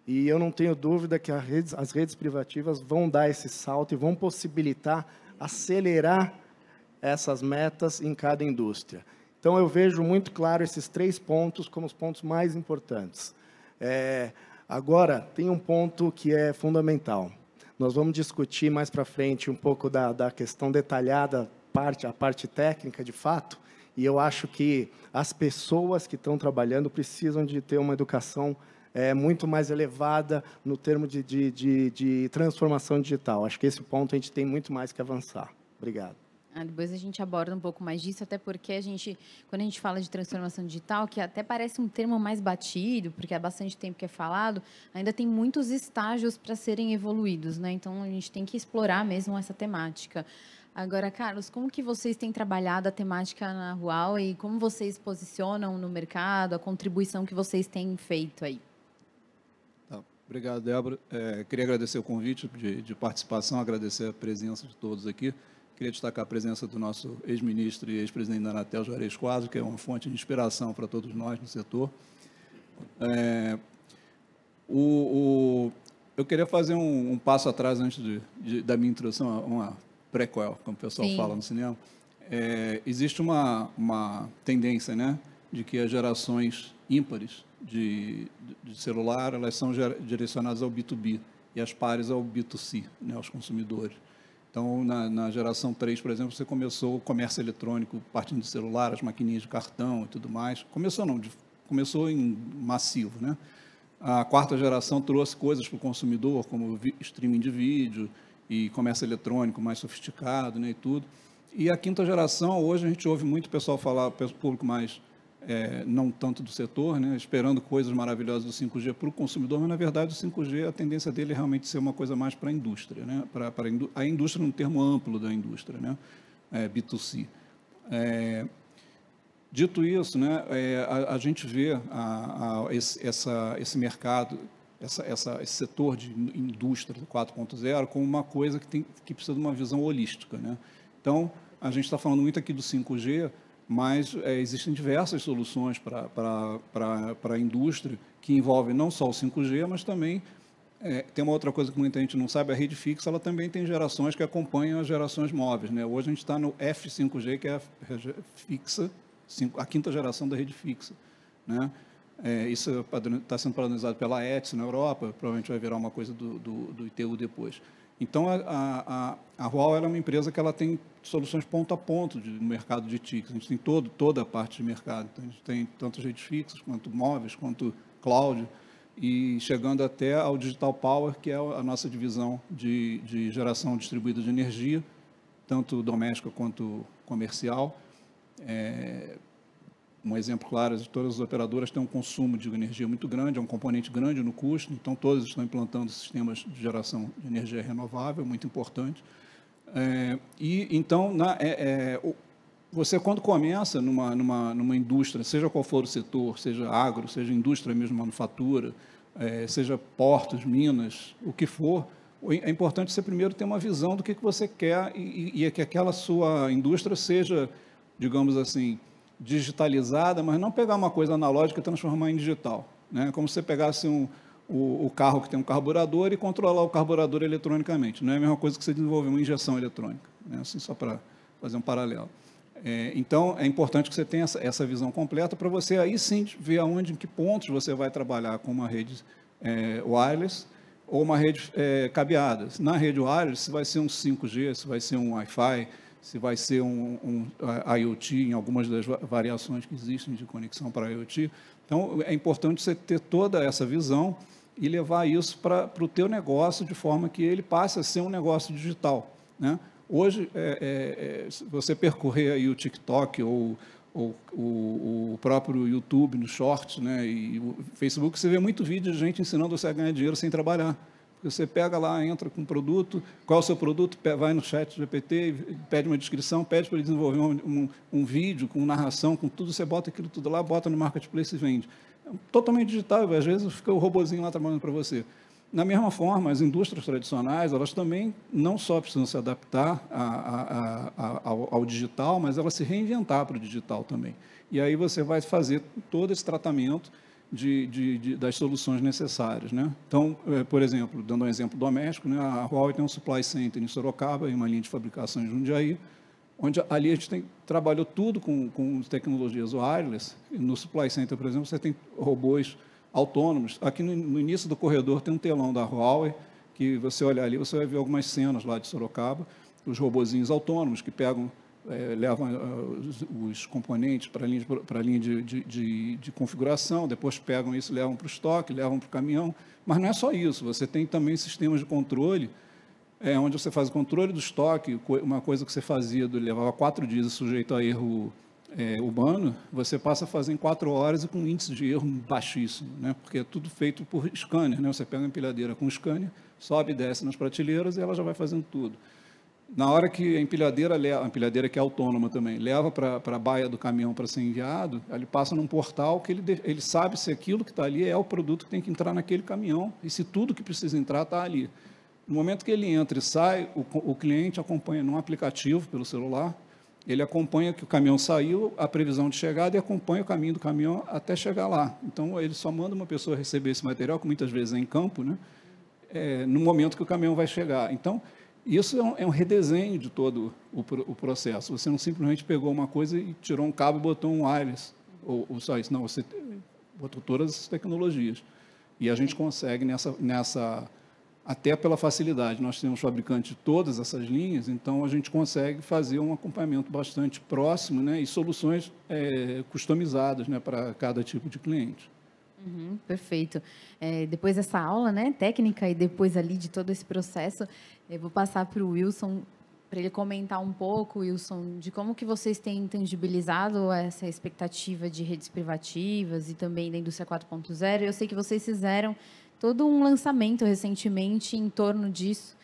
Speaker 7: E eu não tenho dúvida que as redes privativas vão dar esse salto e vão possibilitar acelerar essas metas em cada indústria. Então, eu vejo muito claro esses 3 pontos como os pontos mais importantes. Agora, tem um ponto que é fundamental. Nós vamos discutir mais para frente um pouco da questão detalhada, a parte técnica, de fato, e eu acho que as pessoas que estão trabalhando precisam de ter uma educação muito mais elevada no termo de transformação digital. Acho que esse ponto a gente tem muito mais que avançar. Obrigado.
Speaker 2: Depois a gente aborda um pouco mais disso, até porque quando a gente fala de transformação digital, que até parece um termo mais batido, porque há bastante tempo que é falado, ainda tem muitos estágios para serem evoluídos, né? Então, a gente tem que explorar mesmo essa temática. Agora, Carlos, como que vocês têm trabalhado a temática na Huawei e como vocês posicionam no mercado, a contribuição que vocês têm feito aí?
Speaker 8: Obrigado, Débora. Queria agradecer o convite de participação, agradecer a presença de todos aqui. Queria destacar a presença do nosso ex-ministro e ex-presidente da Anatel, Juarez Quadros, que é uma fonte de inspiração para todos nós no setor. Eu queria fazer um passo atrás antes da minha introdução, uma prequel, como o pessoal fala no cinema. Existe uma tendência, né, de que as gerações ímpares de celular, elas são direcionadas ao B2B e as pares ao B2C, né, aos consumidores. Então, na geração 3, por exemplo, você começou o comércio eletrônico partindo de celular, as maquininhas de cartão e tudo mais. Começou em massivo, né? A 4ª geração trouxe coisas para o consumidor, como streaming de vídeo e comércio eletrônico mais sofisticado, né, e tudo. E a 5ª geração, hoje a gente ouve muito pessoal falar, público mais não tanto do setor, né, esperando coisas maravilhosas do 5G para o consumidor, mas, na verdade, o 5G, a tendência dele é realmente ser uma coisa mais para a indústria, né, a indústria num termo amplo da indústria, né, B2C. Dito isso, né, a gente vê esse mercado, esse setor de indústria 4.0 como uma coisa que precisa de uma visão holística, né? Então, a gente está falando muito aqui do 5G, mas existem diversas soluções para a indústria que envolvem não só o 5G, mas também tem uma outra coisa que muita gente não sabe, a rede fixa ela também tem gerações que acompanham as gerações móveis, né? Hoje a gente está no F5G, que é a fixa, a 5ª geração da rede fixa, né? Isso está sendo padronizado pela ETS na Europa, provavelmente vai virar uma coisa do ITU depois. Então, a Huawei é uma empresa que ela tem soluções ponto a ponto no mercado de TICs. A gente tem toda a parte de mercado. Então, a gente tem tanto redes fixas, quanto móveis, quanto cloud, e chegando até ao Digital Power, que é a nossa divisão de geração distribuída de energia, tanto doméstica quanto comercial. Um exemplo claro, todas as operadoras têm um consumo de energia muito grande, é um componente grande no custo, então todas estão implantando sistemas de geração de energia renovável, muito importante. Então, você quando começa numa indústria, seja qual for o setor, seja agro, seja indústria mesmo, manufatura, seja portos, minas, o que for, é importante você primeiro ter uma visão do que você quer e que aquela sua indústria seja, digamos assim, digitalizada, mas não pegar uma coisa analógica e transformar em digital, né? Como se você pegasse o carro que tem um carburador e controlar o carburador eletronicamente. Não é a mesma coisa que você desenvolver uma injeção eletrônica, né? Assim, só para fazer um paralelo. Então, é importante que você tenha essa visão completa para você aí sim ver aonde, em que pontos você vai trabalhar com uma rede wireless ou uma rede cabeada. Na rede wireless, se vai ser um 5G, se vai ser um Wi-Fi, se vai ser um IoT, em algumas das variações que existem de conexão para IoT. Então, é importante você ter toda essa visão e levar isso para o teu negócio de forma que ele passe a ser um negócio digital, né? Hoje, se você percorrer aí o TikTok ou o próprio YouTube, no Shorts, né, e o Facebook, você vê muito vídeo de gente ensinando você a ganhar dinheiro sem trabalhar. Você pega lá, entra com um produto, qual é o seu produto, vai no chat GPT, pede uma descrição, pede para ele desenvolver um vídeo com narração, com tudo, você bota aquilo tudo lá, bota no Marketplace e vende. É totalmente digital, às vezes fica o robozinho lá trabalhando para você. Da mesma forma, as indústrias tradicionais, elas também não só precisam se adaptar ao digital, mas elas se reinventar para o digital também. E aí você vai fazer todo esse tratamento das soluções necessárias, né? Então, por exemplo, dando um exemplo doméstico, né, a Huawei tem um supply center em Sorocaba, em uma linha de fabricação em Jundiaí, onde ali a gente trabalhou tudo com tecnologias wireless. No supply center, por exemplo, você tem robôs autônomos. Aqui no início do corredor tem um telão da Huawei, que você olhar ali, você vai ver algumas cenas lá de Sorocaba, os robozinhos autônomos que pegam, levam os componentes para a linha de configuração, depois pegam isso, levam para o estoque, levam para o caminhão. Mas não é só isso, você tem também sistemas de controle, onde você faz o controle do estoque, uma coisa que você fazia, levava 4 dias sujeito a erro humano, você passa a fazer em 4 horas e com um índice de erro baixíssimo, né? Porque é tudo feito por scanner, né? Você pega a empilhadeira com scanner, sobe e desce nas prateleiras e ela já vai fazendo tudo. Na hora que a empilhadeira que é autônoma também, leva para a baia do caminhão para ser enviado, ele passa num portal que ele sabe se aquilo que está ali é o produto que tem que entrar naquele caminhão e se tudo que precisa entrar está ali. No momento que ele entra e sai, o cliente acompanha num aplicativo pelo celular, ele acompanha que o caminhão saiu, a previsão de chegada, e acompanha o caminho do caminhão até chegar lá. Então, ele só manda uma pessoa receber esse material, que muitas vezes é em campo, né, no momento que o caminhão vai chegar. Então, isso é um redesenho de todo o processo. Você não simplesmente pegou uma coisa e tirou um cabo e botou um wireless, ou só isso. Não, você botou todas as tecnologias. E a gente consegue até pela facilidade, nós temos fabricantes de todas essas linhas, então a gente consegue fazer um acompanhamento bastante próximo, né, e soluções customizadas, né, para cada tipo de cliente.
Speaker 2: Perfeito. Depois dessa aula, né, técnica, e depois ali de todo esse processo, eu vou passar para o Wilson, para ele comentar um pouco, Wilson, de como que vocês têm tangibilizado essa expectativa de redes privativas e também da indústria 4.0. Eu sei que vocês fizeram todo um lançamento recentemente em torno disso.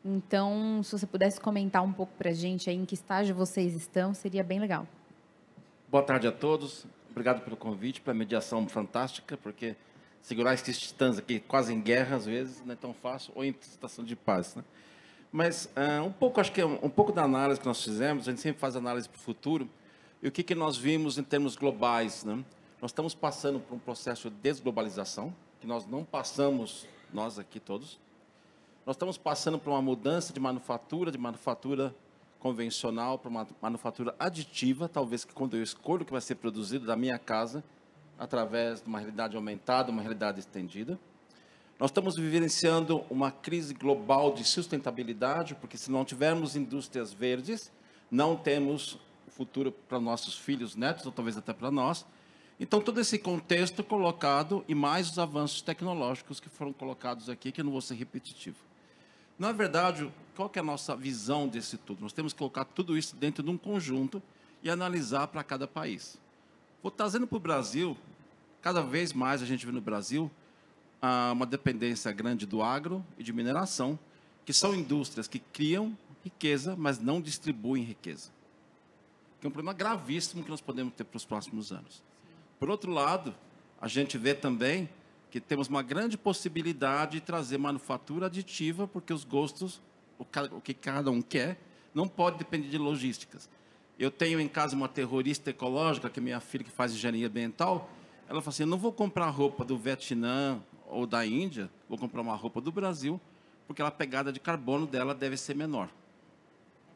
Speaker 2: Então, se você pudesse comentar um pouco para a gente aí em que estágio vocês estão, seria bem legal.
Speaker 9: Boa tarde a todos. Obrigado pelo convite, pela mediação fantástica, porque segurar esses titãs aqui quase em guerra, às vezes, não é tão fácil, ou em situação de paz, né? Mas, acho que um pouco da análise que nós fizemos, a gente sempre faz análise para o futuro, e o que nós vimos em termos globais, né? Nós estamos passando por um processo de desglobalização, que nós não passamos, nós aqui todos. Nós estamos passando por uma mudança de manufatura convencional para uma manufatura aditiva, talvez que quando eu escolho o que vai ser produzido da minha casa, através de uma realidade aumentada, uma realidade estendida. Nós estamos vivenciando uma crise global de sustentabilidade, porque se não tivermos indústrias verdes, não temos futuro para nossos filhos, netos, ou talvez até para nós. Então, todo esse contexto colocado e mais os avanços tecnológicos que foram colocados aqui, que eu não vou ser repetitivo. Na verdade, qual que é a nossa visão desse tudo? Nós temos que colocar tudo isso dentro de um conjunto e analisar para cada país. Vou trazendo para o Brasil, cada vez mais a gente vê no Brasil uma dependência grande do agro e de mineração, que são indústrias que criam riqueza, mas não distribuem riqueza. Que é um problema gravíssimo que nós podemos ter para os próximos anos. Por outro lado, a gente vê também que temos uma grande possibilidade de trazer manufatura aditiva, porque os gostos, o que cada um quer, não pode depender de logísticas. Eu tenho em casa uma terrorista ecológica, que é minha filha, que faz engenharia ambiental. Ela fala assim, eu não vou comprar roupa do Vietnã ou da Índia, vou comprar uma roupa do Brasil, porque a pegada de carbono dela deve ser menor.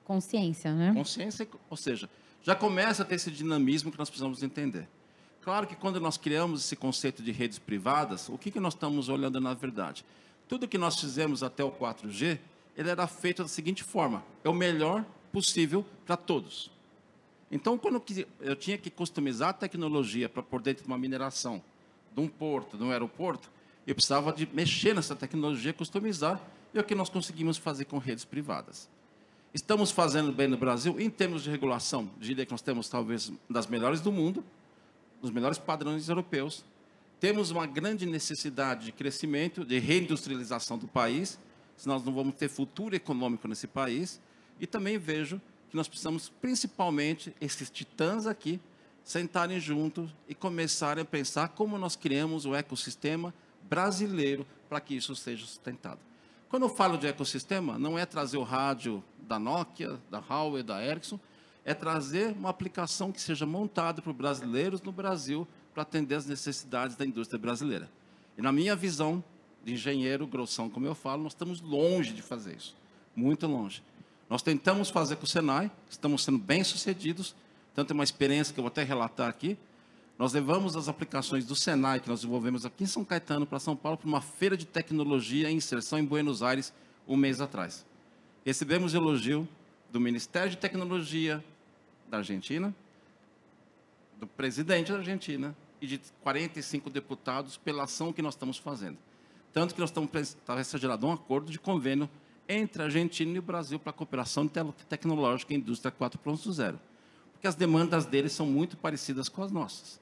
Speaker 2: Consciência, né?
Speaker 9: Consciência, ou seja, já começa a ter esse dinamismo que nós precisamos entender. Claro que quando nós criamos esse conceito de redes privadas, o que nós estamos olhando na verdade? Tudo que nós fizemos até o 4G, ele era feito da seguinte forma, é o melhor possível para todos. Então, quando eu tinha que customizar a tecnologia para pôr dentro de uma mineração, de um porto, de um aeroporto, eu precisava de mexer nessa tecnologia, customizar, e é o que nós conseguimos fazer com redes privadas. Estamos fazendo bem no Brasil em termos de regulação. Diria que nós temos talvez das melhores do mundo, dos melhores padrões europeus. Temos uma grande necessidade de crescimento, de reindustrialização do país, senão nós não vamos ter futuro econômico nesse país. E também vejo que nós precisamos, principalmente, esses titãs aqui, sentarem juntos e começarem a pensar como nós criamos o ecossistema brasileiro para que isso seja sustentado. Quando eu falo de ecossistema, não é trazer o rádio da Nokia, da Huawei, da Ericsson, é trazer uma aplicação que seja montada por brasileiros no Brasil para atender as necessidades da indústria brasileira. E na minha visão de engenheiro, grossão, como eu falo, nós estamos longe de fazer isso, muito longe. Nós tentamos fazer com o Senai, estamos sendo bem-sucedidos, tanto é uma experiência que eu vou até relatar aqui. Nós levamos as aplicações do Senai, que nós desenvolvemos aqui em São Caetano, para São Paulo, para uma feira de tecnologia e inserção em Buenos Aires, um mês atrás. Recebemos elogio do Ministério de Tecnologia da Argentina, do presidente da Argentina e de 45 deputados pela ação que nós estamos fazendo. Tanto que nós vai ser gerado um acordo de convênio entre a Argentina e o Brasil para a cooperação tecnológica e indústria 4.0, porque as demandas deles são muito parecidas com as nossas.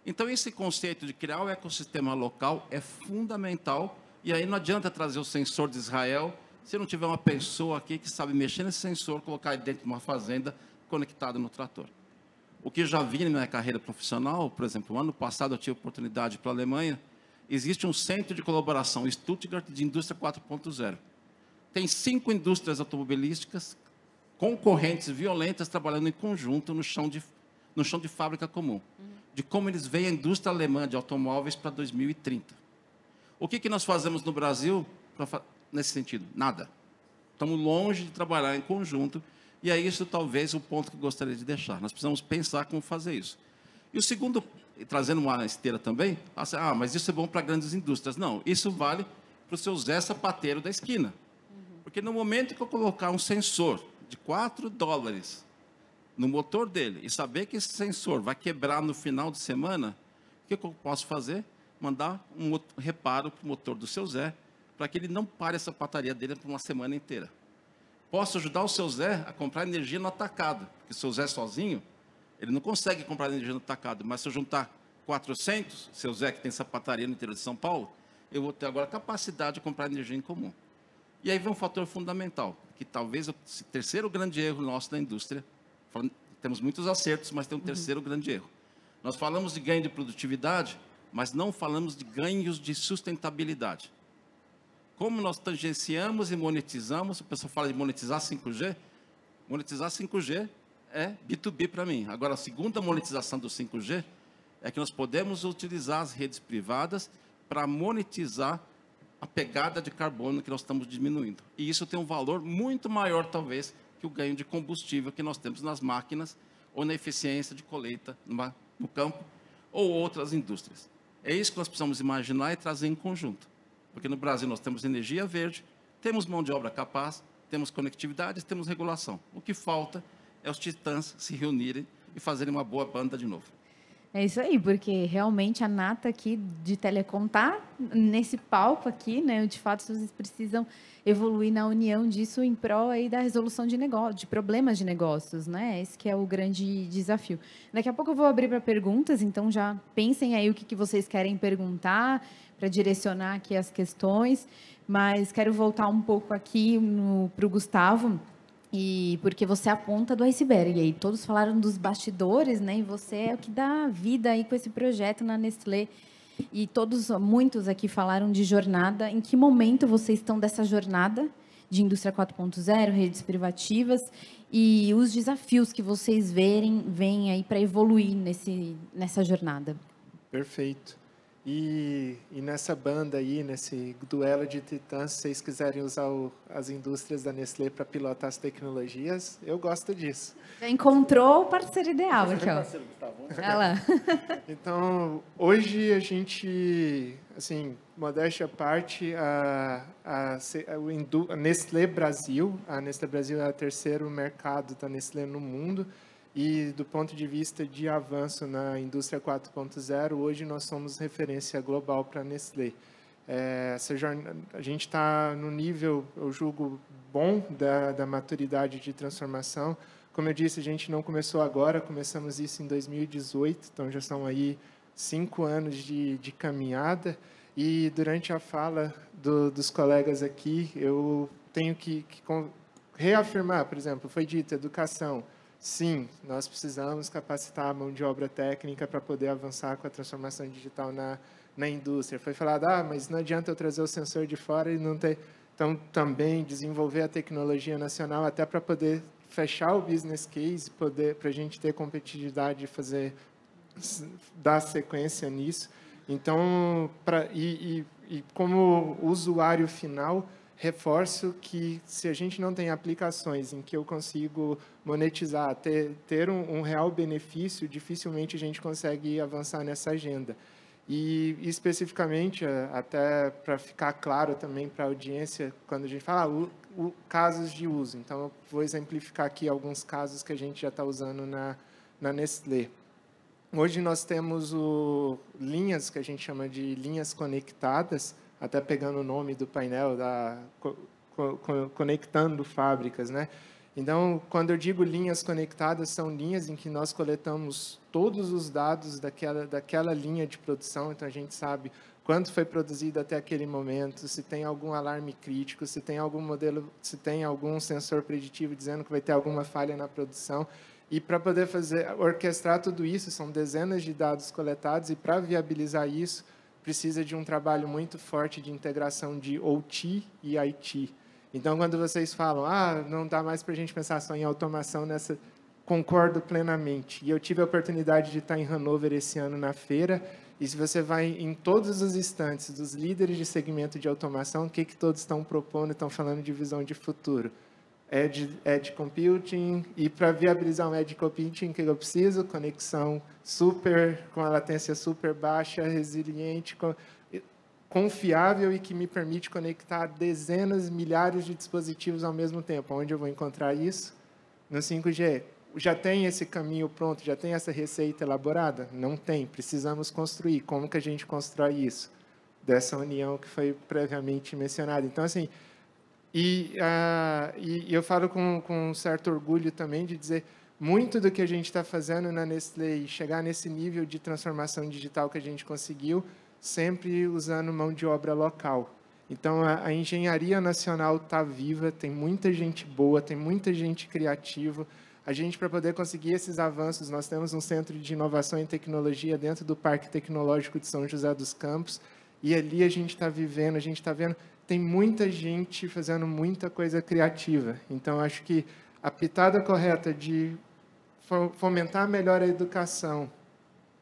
Speaker 9: Então, esse conceito de criar o ecossistema local é fundamental, e aí não adianta trazer o sensor de Israel se não tiver uma pessoa aqui que sabe mexer nesse sensor, colocar ele dentro de uma fazenda conectado no trator. O que eu já vi na minha carreira profissional, por exemplo, ano passado eu tive oportunidade para a Alemanha, existe um centro de colaboração Stuttgart de indústria 4.0. Tem 5 indústrias automobilísticas concorrentes violentas trabalhando em conjunto no chão de fábrica comum, de como eles veem a indústria alemã de automóveis para 2030. O que nós fazemos no Brasil nesse sentido? Nada. Estamos longe de trabalhar em conjunto, e é isso talvez o ponto que eu gostaria de deixar. Nós precisamos pensar como fazer isso. E o segundo, trazendo uma esteira também, mas isso é bom para grandes indústrias. Não, isso vale para o seu Zé Sapateiro da esquina. Porque no momento que eu colocar um sensor de $4 no motor dele e saber que esse sensor vai quebrar no final de semana, o que eu posso fazer? Mandar um reparo para o motor do seu Zé, para que ele não pare a sapataria dele por uma semana inteira. Posso ajudar o seu Zé a comprar energia no atacado, porque o seu Zé sozinho, ele não consegue comprar energia no atacado, mas se eu juntar 400, seu Zé que tem sapataria no interior de São Paulo, eu vou ter agora a capacidade de comprar energia em comum. E aí vem um fator fundamental, que talvez o terceiro grande erro nosso da indústria, temos muitos acertos, mas tem um terceiro grande erro. Nós falamos de ganho de produtividade, mas não falamos de ganhos de sustentabilidade. Como nós tangenciamos e monetizamos, o pessoal fala de monetizar 5G, monetizar 5G é B2B para mim. Agora, a segunda monetização do 5G é que nós podemos utilizar as redes privadas para monetizar a pegada de carbono que nós estamos diminuindo. E isso tem um valor muito maior, talvez, que o ganho de combustível que nós temos nas máquinas ou na eficiência de colheita no campo ou outras indústrias. É isso que nós precisamos imaginar e trazer em conjunto. Porque no Brasil nós temos energia verde, temos mão de obra capaz, temos conectividade, temos regulação. O que falta é os titãs se reunirem e fazerem uma boa banda de novo.
Speaker 2: É isso aí, porque realmente a nata aqui de telecom está nesse palco aqui, né? De fato, vocês precisam evoluir na união disso em prol aí da resolução de negócio, de problemas de negócios, né? Esse que é o grande desafio. Daqui a pouco eu vou abrir para perguntas, então já pensem aí o que vocês querem perguntar para direcionar aqui as questões, mas quero voltar um pouco aqui para o Gustavo. E porque você é a ponta do iceberg, aí todos falaram dos bastidores, né? E você é o que dá vida aí com esse projeto na Nestlé. E muitos aqui falaram de jornada. Em que momento vocês estão dessa jornada de indústria 4.0, redes privativas e os desafios que vocês veem aí para evoluir nessa jornada?
Speaker 4: Perfeito. E nessa banda aí, nesse duelo de titãs, se vocês quiserem usar as indústrias da Nestlé para pilotar as tecnologias, eu gosto disso.
Speaker 2: Já encontrou o parceiro ideal aqui, ó. Olha lá.
Speaker 4: Então, hoje a gente, assim, modéstia à parte, a Nestlé Brasil, a Nestlé Brasil é o terceiro mercado da Nestlé no mundo. E, do ponto de vista de avanço na indústria 4.0, hoje nós somos referência global para a Nestlé. A gente está no nível, eu julgo, bom da maturidade de transformação. Como eu disse, a gente não começou agora, começamos isso em 2018, então já são aí 5 anos de caminhada. E durante a fala dos colegas aqui, eu tenho que reafirmar, por exemplo, foi dito, educação. Sim, nós precisamos capacitar a mão de obra técnica para poder avançar com a transformação digital na indústria. Foi falado, mas não adianta eu trazer o sensor de fora e não ter... Então, também desenvolver a tecnologia nacional até para poder fechar o business case, para a gente ter competitividade e dar sequência nisso. Então, como usuário final, reforço que se a gente não tem aplicações em que eu consigo monetizar, ter um real benefício, dificilmente a gente consegue avançar nessa agenda. E, especificamente, até para ficar claro também para a audiência, quando a gente fala casos de uso. Então, eu vou exemplificar aqui alguns casos que a gente já está usando na Nestlé. Hoje nós temos linhas que a gente chama de linhas conectadas, até pegando o nome do painel, conectando fábricas, né? Então, quando eu digo linhas conectadas, são linhas em que nós coletamos todos os dados daquela linha de produção. Então, a gente sabe quanto foi produzido até aquele momento, se tem algum alarme crítico, se tem algum modelo, se tem algum sensor preditivo dizendo que vai ter alguma falha na produção. E para poder orquestrar tudo isso, são dezenas de dados coletados, e para viabilizar isso, precisa de um trabalho muito forte de integração de OT e IT. Então, quando vocês falam, não dá mais para a gente pensar só em automação nessa... Concordo plenamente. E eu tive a oportunidade de estar em Hannover esse ano na feira, e se você vai em todos os instantes dos líderes de segmento de automação, o que todos estão propondo, estão falando de visão de futuro. Edge Computing, e para viabilizar um Edge Computing, o que eu preciso? Conexão com a latência super baixa, resiliente, confiável e que me permite conectar dezenas, milhares de dispositivos ao mesmo tempo. Onde eu vou encontrar isso? No 5G. Já tem esse caminho pronto? Já tem essa receita elaborada? Não tem. Precisamos construir. Como que a gente constrói isso? Dessa união que foi previamente mencionada. Então, assim, e eu falo com um certo orgulho também de dizer muito do que a gente está fazendo na Nestlé e chegar nesse nível de transformação digital que a gente conseguiu, sempre usando mão de obra local. Então, a engenharia nacional está viva, tem muita gente boa, tem muita gente criativa. A gente, para poder conseguir esses avanços, nós temos um centro de inovação e tecnologia dentro do Parque Tecnológico de São José dos Campos, e ali a gente está vivendo, a gente está vendo, tem muita gente fazendo muita coisa criativa. Então, acho que a pitada correta de fomentar melhor a educação,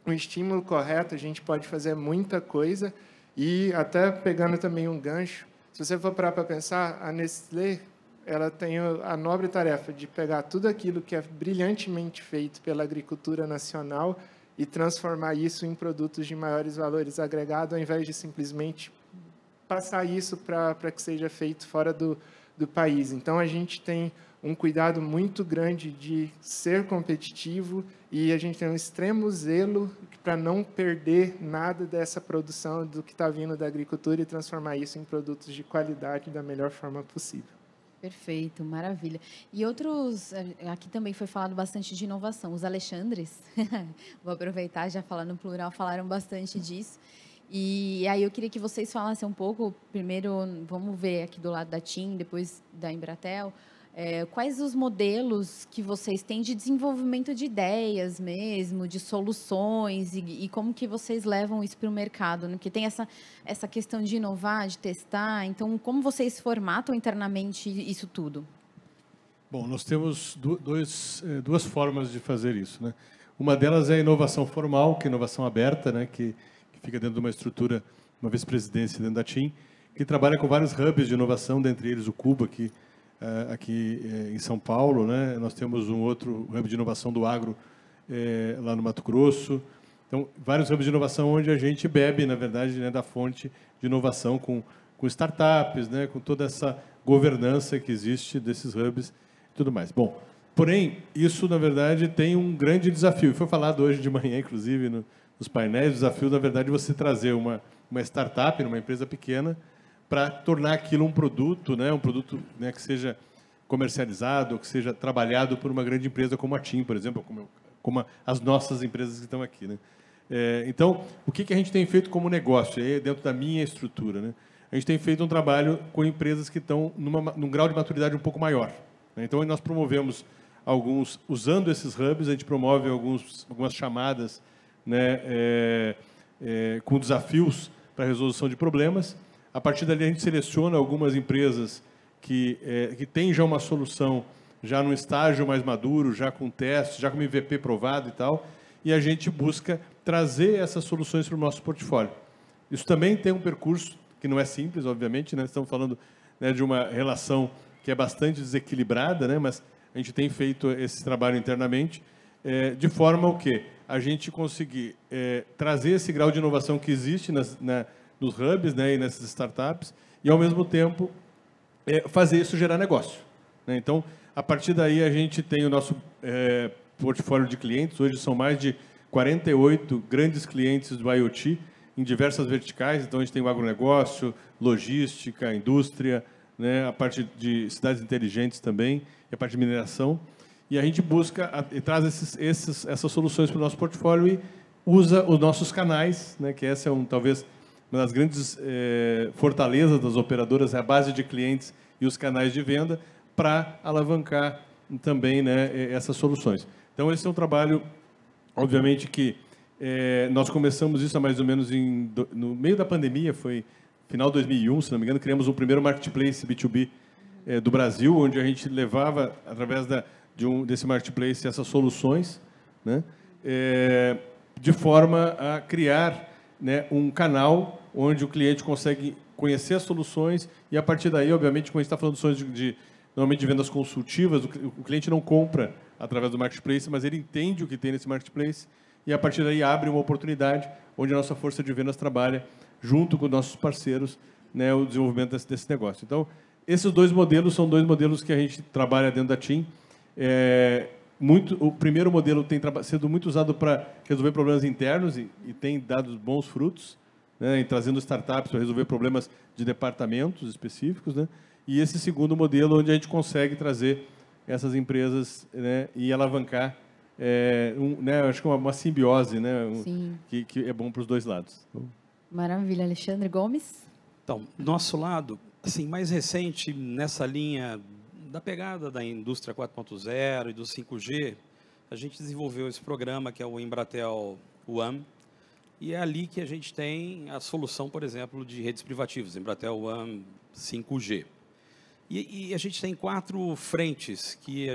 Speaker 4: o estímulo correto, a gente pode fazer muita coisa. E até pegando também um gancho, se você for parar para pensar, a Nestlé, ela tem a nobre tarefa de pegar tudo aquilo que é brilhantemente feito pela agricultura nacional e transformar isso em produtos de maiores valores agregados, ao invés de simplesmente passar isso para que seja feito fora do país. Então, a gente tem um cuidado muito grande de ser competitivo, e a gente tem um extremo zelo para não perder nada dessa produção do que está vindo da agricultura e transformar isso em produtos de qualidade da melhor forma possível.
Speaker 2: Perfeito, maravilha. E outros, aqui também foi falado bastante de inovação. Os Alexandres, vou aproveitar, já falando no plural, falaram bastante disso. E aí eu queria que vocês falassem um pouco, primeiro, vamos ver aqui do lado da TIM, depois da Embratel, quais os modelos que vocês têm de desenvolvimento de ideias mesmo, de soluções, e como que vocês levam isso para o mercado, né? Porque tem essa questão de inovar, de testar. Então, como vocês formatam internamente isso tudo?
Speaker 5: Bom, nós temos duas formas de fazer isso, né? Uma delas é a inovação formal, que é a inovação aberta, né? Que fica dentro de uma estrutura, uma vice-presidência dentro da TIM, que trabalha com vários hubs de inovação, dentre eles o Cuba, aqui em São Paulo, né? Nós temos um outro hub de inovação do agro lá no Mato Grosso. Então, vários hubs de inovação onde a gente bebe, na verdade, né, da fonte de inovação com startups, né, com toda essa governança que existe desses hubs e tudo mais. Bom, porém, isso, na verdade, tem um grande desafio. Foi falado hoje de manhã, inclusive, nos painéis, o desafio, na verdade, é você trazer uma startup, uma empresa pequena, para tornar aquilo um produto, né, que seja comercializado, que seja trabalhado por uma grande empresa como a TIM, por exemplo, como as nossas empresas que estão aqui, né? Então, o que a gente tem feito como negócio, dentro da minha estrutura, né? A gente tem feito um trabalho com empresas que estão num grau de maturidade um pouco maior, né? Então, nós promovemos usando esses hubs, a gente promove algumas chamadas, né, com desafios para resolução de problemas. A partir dali, a gente seleciona algumas empresas que têm já uma solução, já num estágio mais maduro, já com teste, já com MVP provado e tal, e a gente busca trazer essas soluções para o nosso portfólio. Isso também tem um percurso que não é simples, obviamente, né? Estamos falando, né, de uma relação que é bastante desequilibrada, né? Mas a gente tem feito esse trabalho internamente, de forma o quê? A gente conseguir trazer esse grau de inovação que existe nos hubs, né, e nessas startups, e, ao mesmo tempo, fazer isso gerar negócio, né? Então, a partir daí, a gente tem o nosso portfólio de clientes. Hoje são mais de 48 grandes clientes do IoT em diversas verticais. Então, a gente tem o agronegócio, logística, indústria, né, a parte de cidades inteligentes também, e a parte de mineração. E a gente busca e traz essas soluções para o nosso portfólio e usa os nossos canais, né, que essa é talvez uma das grandes fortalezas das operadoras, é a base de clientes e os canais de venda, para alavancar também, né, essas soluções. Então, esse é um trabalho, obviamente, que nós começamos isso há mais ou menos no meio da pandemia, foi final de 2001, se não me engano, criamos o primeiro marketplace B2B do Brasil, onde a gente levava, através desse marketplace, essas soluções, né, de forma a criar, né, um canal onde o cliente consegue conhecer as soluções e, a partir daí, obviamente, quando a gente está falando de soluções normalmente de vendas consultivas, o cliente não compra através do marketplace, mas ele entende o que tem nesse marketplace e, a partir daí, abre uma oportunidade onde a nossa força de vendas trabalha junto com nossos parceiros, né, o desenvolvimento desse negócio. Então, esses dois modelos são dois modelos que a gente trabalha dentro da TIM. O primeiro modelo tem sido muito usado para resolver problemas internos e tem dado bons frutos, né, em trazendo startups para resolver problemas de departamentos específicos, né? E esse segundo modelo, onde a gente consegue trazer essas empresas, né, e alavancar, né, acho que uma simbiose, né, que é bom para os dois lados.
Speaker 2: Maravilha. Alexandre Gomes?
Speaker 6: Então, nosso lado, assim, mais recente, nessa linha da pegada da indústria 4.0 e do 5G, a gente desenvolveu esse programa, que é o Embratel One, e é ali que a gente tem a solução, por exemplo, de redes privativas, Embratel One 5G. E a gente tem 4 frentes que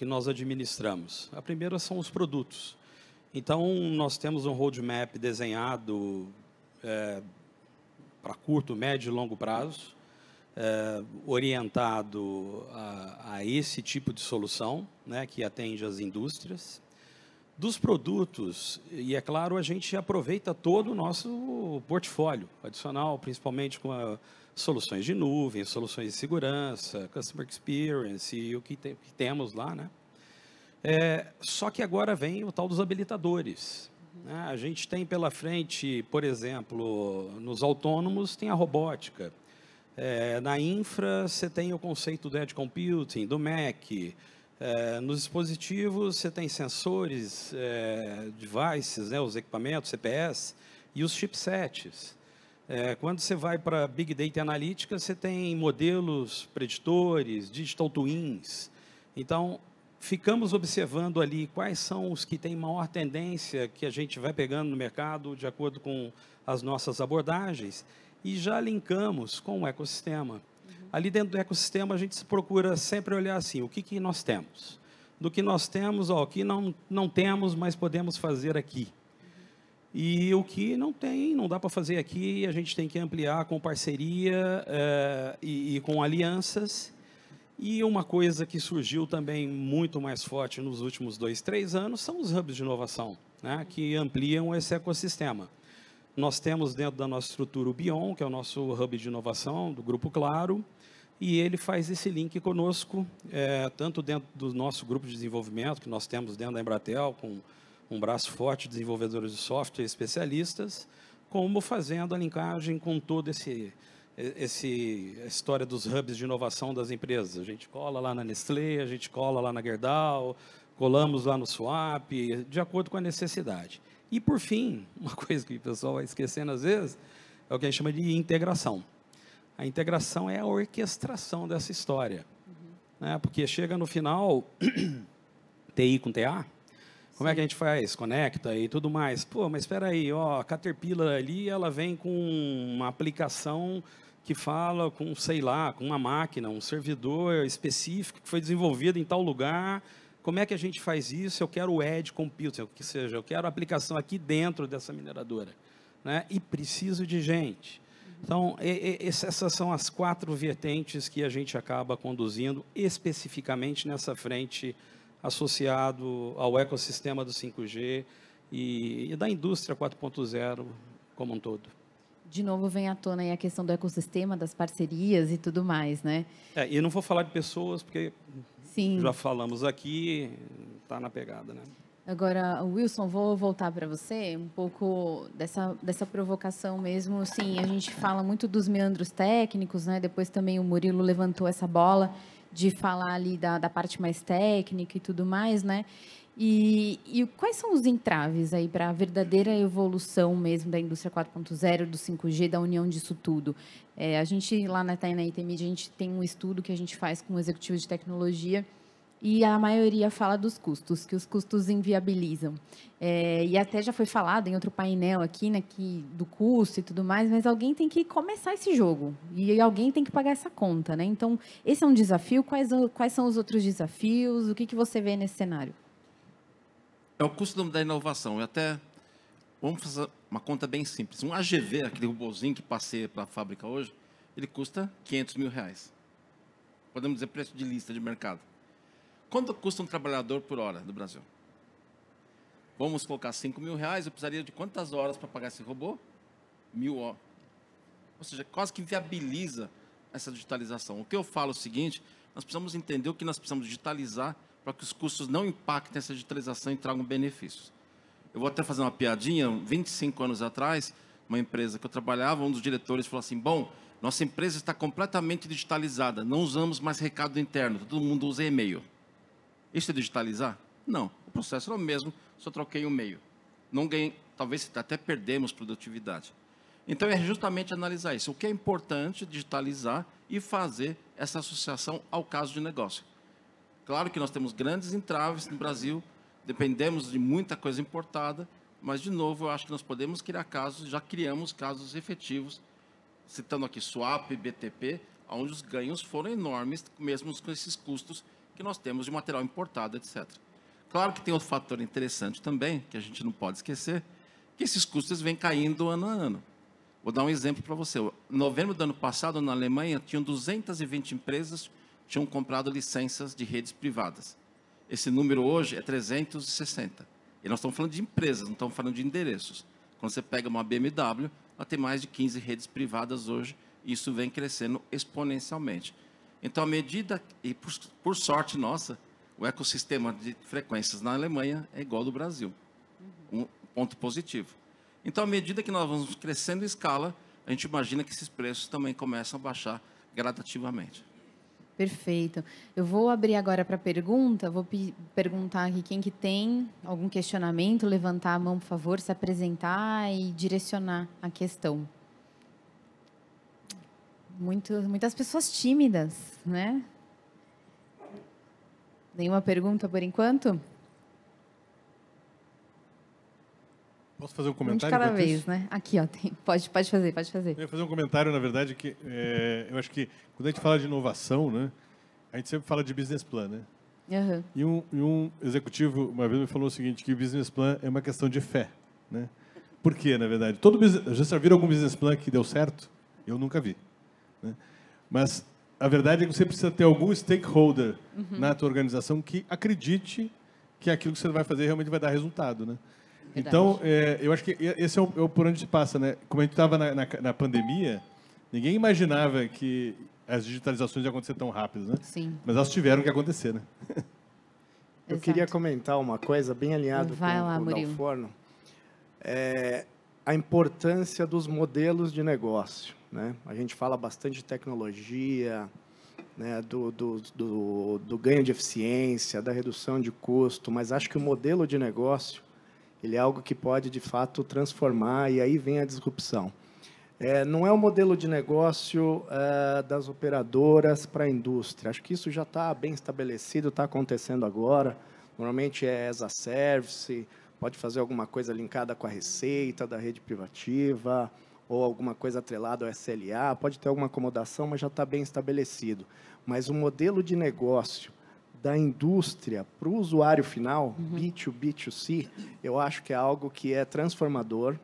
Speaker 6: nós administramos. A primeira são os produtos. Então, nós temos um roadmap desenhado para curto, médio e longo prazo, orientado a esse tipo de solução, né, que atende as indústrias. Dos produtos, e é claro, a gente aproveita todo o nosso portfólio adicional, principalmente com soluções de nuvem, soluções de segurança, customer experience e o que temos lá, né? Só que agora vem o tal dos habilitadores, né? A gente tem pela frente, por exemplo, nos autônomos tem a robótica. Na infra, você tem o conceito do edge computing, do Mac. Nos dispositivos, você tem sensores, devices, né, os equipamentos, CPS, e os chipsets. Quando você vai para Big Data Analytics, você tem modelos preditores, digital twins. Então, ficamos observando ali quais são os que têm maior tendência que a gente vai pegando no mercado de acordo com as nossas abordagens e já linkamos com o ecossistema. Ali dentro do ecossistema, a gente procura sempre olhar assim, o que nós temos? Do que nós temos, o que não temos, mas podemos fazer aqui. E o que não tem, não dá para fazer aqui, a gente tem que ampliar com parceria e com alianças. E uma coisa que surgiu também muito mais forte nos últimos 2, 3 anos são os hubs de inovação, né, que ampliam esse ecossistema. Nós temos dentro da nossa estrutura o Bion, que é o nosso hub de inovação do Grupo Claro, e ele faz esse link conosco, tanto dentro do nosso grupo de desenvolvimento, que nós temos dentro da Embratel, com um braço forte de desenvolvedores de software especialistas, como fazendo a linkagem com todo essa história dos hubs de inovação das empresas. A gente cola lá na Nestlé, a gente cola lá na Gerdau, colamos lá no Swap, de acordo com a necessidade. E, por fim, uma coisa que o pessoal vai esquecendo às vezes, é o que a gente chama de integração. A integração é a orquestração dessa história. Né? Porque chega no final, TI com TA, como é que a gente faz? Conecta e tudo mais. Pô, mas espera aí, ó, a Caterpillar ali, ela vem com uma aplicação que fala com, sei lá, com uma máquina, um servidor específico que foi desenvolvido em tal lugar. Como é que a gente faz isso? Eu quero o Edge Computing, o que seja, eu quero a aplicação aqui dentro dessa mineradora. Né? E preciso de gente. Então, essas são as 4 vertentes que a gente acaba conduzindo especificamente nessa frente associado ao ecossistema do 5G e da indústria 4.0 como um todo.
Speaker 2: De novo vem à tona aí a questão do ecossistema, das parcerias e tudo mais, né?
Speaker 6: E não vou falar de pessoas, porque
Speaker 2: Sim.
Speaker 6: já falamos aqui, está na pegada, né?
Speaker 2: Agora, Wilson, vou voltar para você, um pouco dessa provocação mesmo. Sim, a gente fala muito dos meandros técnicos, né? Depois também o Murilo levantou essa bola de falar ali da parte mais técnica e tudo mais, né? E quais são os entraves aí para a verdadeira evolução mesmo da indústria 4.0, do 5G, da união disso tudo? A gente, lá na ITMID, a gente tem um estudo que a gente faz com executivos de tecnologia e a maioria fala dos custos, que os custos inviabilizam. E até já foi falado em outro painel aqui, né, do custo e tudo mais, mas alguém tem que começar esse jogo e alguém tem que pagar essa conta, né? Então, esse é um desafio. Quais são os outros desafios? O que você vê nesse cenário?
Speaker 9: É o custo da inovação. Vamos fazer uma conta bem simples. Um AGV, aquele robozinho que passeia para a fábrica hoje, ele custa R$500 mil. Podemos dizer preço de lista de mercado. Quanto custa um trabalhador por hora no Brasil? Vamos colocar R$5 mil, eu precisaria de quantas horas para pagar esse robô? 1.000 horas. Ou seja, quase que viabiliza essa digitalização. O que eu falo é o seguinte, nós precisamos entender o que nós precisamos digitalizar para que os custos não impactem essa digitalização e tragam benefícios. Eu vou até fazer uma piadinha. 25 anos atrás, uma empresa que eu trabalhava, um dos diretores falou assim, bom, nossa empresa está completamente digitalizada, não usamos mais recado interno, todo mundo usa e-mail. Isso é digitalizar? Não. O processo era o mesmo, só troquei o meio. Não ganhei, talvez até perdemos produtividade. Então, é justamente analisar isso. O que é importante digitalizar e fazer essa associação ao caso de negócio. Claro que nós temos grandes entraves no Brasil, dependemos de muita coisa importada, mas, de novo, eu acho que nós podemos criar casos, já criamos casos efetivos, citando aqui Swap, BTP, onde os ganhos foram enormes, mesmo com esses custos que nós temos de material importado, etc. Claro que tem outro fator interessante também, que a gente não pode esquecer, que esses custos vêm caindo ano a ano. Vou dar um exemplo para você. Em novembro do ano passado, na Alemanha, tinham 220 empresas que tinham comprado licenças de redes privadas. Esse número hoje é 360. E nós estamos falando de empresas, não estamos falando de endereços. Quando você pega uma BMW, ela tem mais de 15 redes privadas hoje, e isso vem crescendo exponencialmente. Então, à medida, e por sorte nossa, o ecossistema de frequências na Alemanha é igual ao do Brasil. Um ponto positivo. Então, à medida que nós vamos crescendo em escala, a gente imagina que esses preços também começam a baixar gradativamente.
Speaker 2: Perfeito. Eu vou abrir agora para pergunta. Vou perguntar aqui quem que tem algum questionamento, levantar a mão, por favor, se apresentar e direcionar a questão. Muitas pessoas tímidas, né? Nenhuma pergunta por enquanto?
Speaker 5: Posso fazer um
Speaker 2: Um de
Speaker 5: comentário?
Speaker 2: cada vez, né? Aqui, ó, pode fazer.
Speaker 5: Eu ia fazer um comentário, na verdade, que eu acho que quando a gente fala de inovação, né, a gente sempre fala de business plan, né?
Speaker 2: Uhum.
Speaker 5: E um executivo uma vez me falou o seguinte, que o business plan é uma questão de fé, né? Por quê, na verdade? Já viram algum business plan que deu certo? Eu nunca vi. Né? Mas a verdade é que você precisa ter algum stakeholder na tua organização que acredite que aquilo que você vai fazer realmente vai dar resultado, né?
Speaker 2: Verdade.
Speaker 5: Então, eu acho que esse é o por onde se passa, né? Como a gente estava na pandemia, ninguém imaginava que as digitalizações iam acontecer tão rápido, né?
Speaker 2: Sim.
Speaker 5: Mas elas tiveram que acontecer, né?
Speaker 7: Eu queria comentar uma coisa bem alinhado
Speaker 2: Vai
Speaker 7: com
Speaker 2: lá,
Speaker 7: o
Speaker 2: Murilo.
Speaker 7: Dalforno. a importância dos modelos de negócio, né? A gente fala bastante de tecnologia, né, do ganho de eficiência, da redução de custo, mas acho que o modelo de negócio ele é algo que pode, de fato, transformar, e aí vem a disrupção. Não é o modelo de negócio das operadoras para a indústria. Acho que isso já está bem estabelecido, está acontecendo agora. Normalmente é as a service, pode fazer alguma coisa linkada com a receita da rede privativa, ou alguma coisa atrelada ao SLA, pode ter alguma acomodação, mas já está bem estabelecido. Mas o modelo de negócio da indústria para o usuário final, B2B, B2C, eu acho que é algo que é transformador,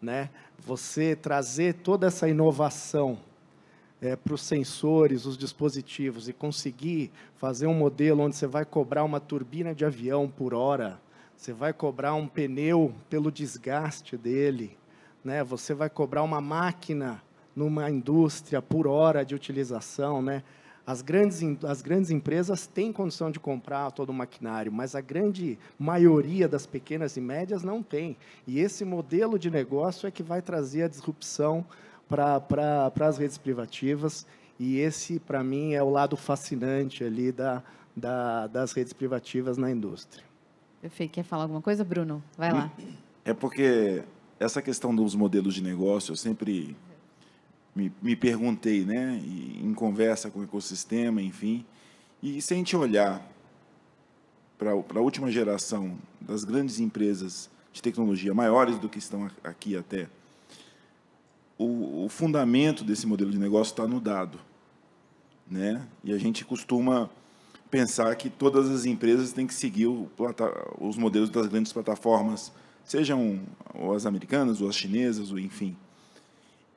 Speaker 7: né? Você trazer toda essa inovação para os sensores, os dispositivos, e conseguir fazer um modelo onde você vai cobrar uma turbina de avião por hora, você vai cobrar um pneu pelo desgaste dele, né? Você vai cobrar uma máquina numa indústria por hora de utilização, né? As grandes empresas têm condição de comprar todo o maquinário, mas a grande maioria das pequenas e médias não tem. E esse modelo de negócio é que vai trazer a disrupção para as redes privativas. E esse, para mim, é o lado fascinante ali das redes privativas na indústria.
Speaker 2: Perfeito. Quer falar alguma coisa, Bruno? Vai lá.
Speaker 3: É porque essa questão dos modelos de negócio, eu sempre me perguntei, né, em conversa com o ecossistema, enfim, e se a gente olhar para a última geração das grandes empresas de tecnologia, maiores do que estão aqui até, o fundamento desse modelo de negócio está no dado, né? E a gente costuma pensar que todas as empresas têm que seguir os modelos das grandes plataformas, sejam as americanas, ou as chinesas, ou enfim.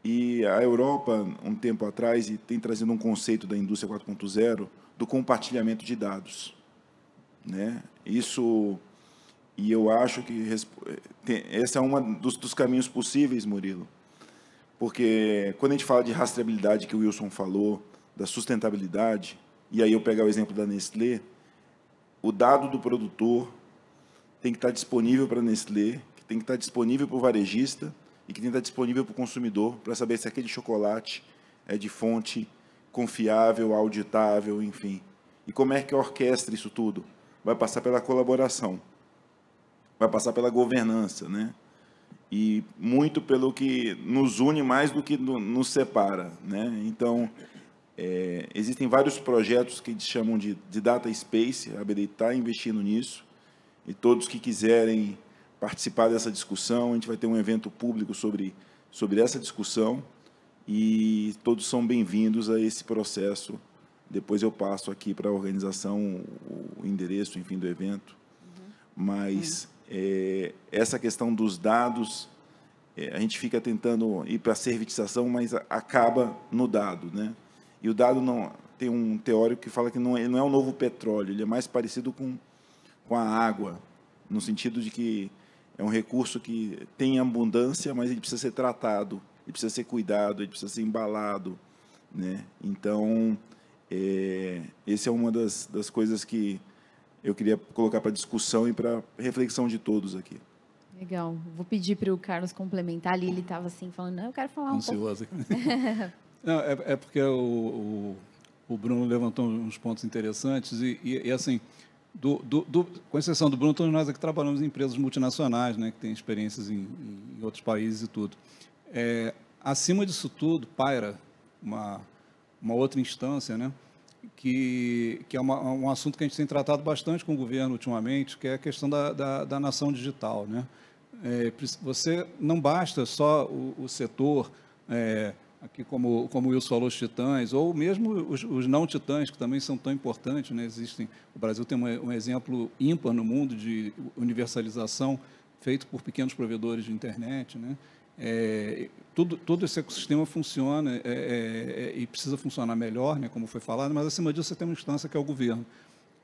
Speaker 3: E a Europa, um tempo atrás, tem trazido um conceito da indústria 4.0 do compartilhamento de dados, né? Isso, e eu acho que esse é um dos caminhos possíveis, Murilo, porque quando a gente fala de rastreabilidade, que o Wilson falou, da sustentabilidade, e aí eu pegar o exemplo da Nestlé, o dado do produtor tem que estar disponível para a Nestlé, que tem que estar disponível para o varejista, e que tem que estar disponível para o consumidor, para saber se aquele chocolate é de fonte confiável, auditável, enfim. E como é que orquestra isso tudo? Vai passar pela colaboração, vai passar pela governança, né? E muito pelo que nos une mais do que nos separa, né? Então, existem vários projetos que eles chamam de Data Space, a ABD está investindo nisso, e todos que quiserem participar dessa discussão, a gente vai ter um evento público sobre essa discussão, e todos são bem-vindos a esse processo. Depois eu passo aqui para a organização o endereço, enfim, do evento. Mas essa questão dos dados, a gente fica tentando ir para a servitização, mas acaba no dado, né? E o dado não tem um teórico que fala que não é o novo petróleo, ele é mais parecido com a água, no sentido de que é um recurso que tem abundância, mas ele precisa ser tratado, ele precisa ser cuidado, ele precisa ser embalado, né? Então, essa é uma das coisas que eu queria colocar para discussão e para reflexão de todos aqui.
Speaker 2: Legal. Vou pedir para o Carlos complementar ali. Ele estava assim, falando, não, eu quero falar um pouco.
Speaker 8: Não, é porque o Bruno levantou uns pontos interessantes e assim, com exceção do Bruno, todos nós aqui trabalhamos em empresas multinacionais, né, que têm experiências em outros países e tudo. Acima disso tudo, paira uma outra instância, né, que é um assunto que a gente tem tratado bastante com o governo ultimamente, que é a questão da nação digital, né? Você não basta só o setor, aqui como o Wilson falou, os titãs, ou mesmo os não titãs, que também são tão importantes, né? O Brasil tem um exemplo ímpar no mundo de universalização feito por pequenos provedores de internet, né? Todo esse ecossistema funciona e precisa funcionar melhor, né, como foi falado, mas, acima disso, você tem uma instância que é o governo.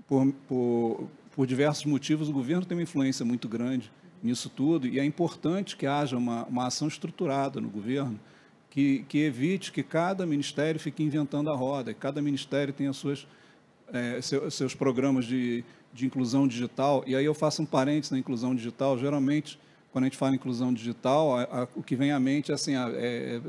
Speaker 8: Por diversos motivos, o governo tem uma influência muito grande nisso tudo, e é importante que haja uma ação estruturada no governo que evite que cada ministério fique inventando a roda, que cada ministério tenha seus programas de inclusão digital. E aí eu faço um parênteses na inclusão digital. Geralmente, quando a gente fala em inclusão digital, o que vem à mente é assim,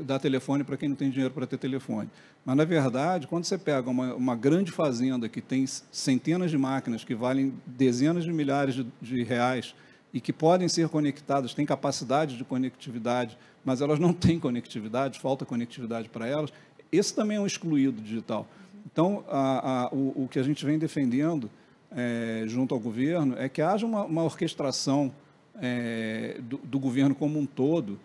Speaker 8: dar telefone para quem não tem dinheiro para ter telefone. Mas, na verdade, quando você pega uma grande fazenda que tem centenas de máquinas que valem dezenas de milhares de reais e que podem ser conectadas, têm capacidade de conectividade, mas elas não têm conectividade, falta conectividade para elas, esse também é um excluído digital. Então, o que a gente vem defendendo junto ao governo é que haja uma orquestração do governo como um todo,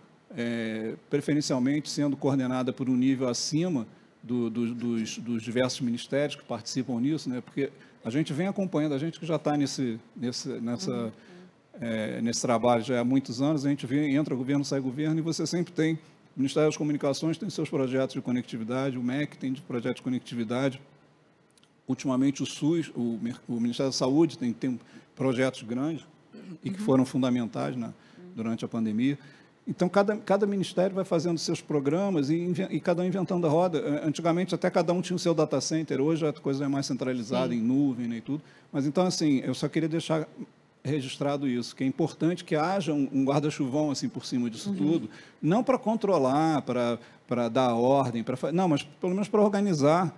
Speaker 8: preferencialmente sendo coordenada por um nível acima dos diversos ministérios que participam nisso, né? Porque a gente vem acompanhando, a gente que já está nesse trabalho já há muitos anos, a gente vê, entra governo, sai governo, e você sempre tem, o Ministério das Comunicações tem seus projetos de conectividade, o MEC tem projetos de conectividade, ultimamente o SUS, o Ministério da Saúde tem projetos grandes e que foram fundamentais durante a pandemia. Então, cada ministério vai fazendo seus programas e cada um inventando a roda. Antigamente, até cada um tinha o seu data center. Hoje, a coisa é mais centralizada, em nuvem, né, e tudo. Mas, então, assim, eu só queria deixar registrado isso, que é importante que haja um guarda-chuvão assim, por cima disso tudo, não para controlar, para dar ordem, não, mas pelo menos para organizar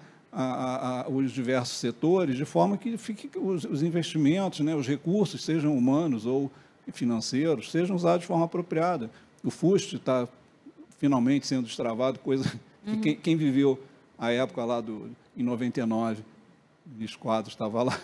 Speaker 8: os diversos setores, de forma que os investimentos, né, os recursos, sejam humanos ou financeiros, sejam usados de forma apropriada. O FUST está finalmente sendo destravado, coisa que quem viveu a época lá em 99, os quadros estava lá,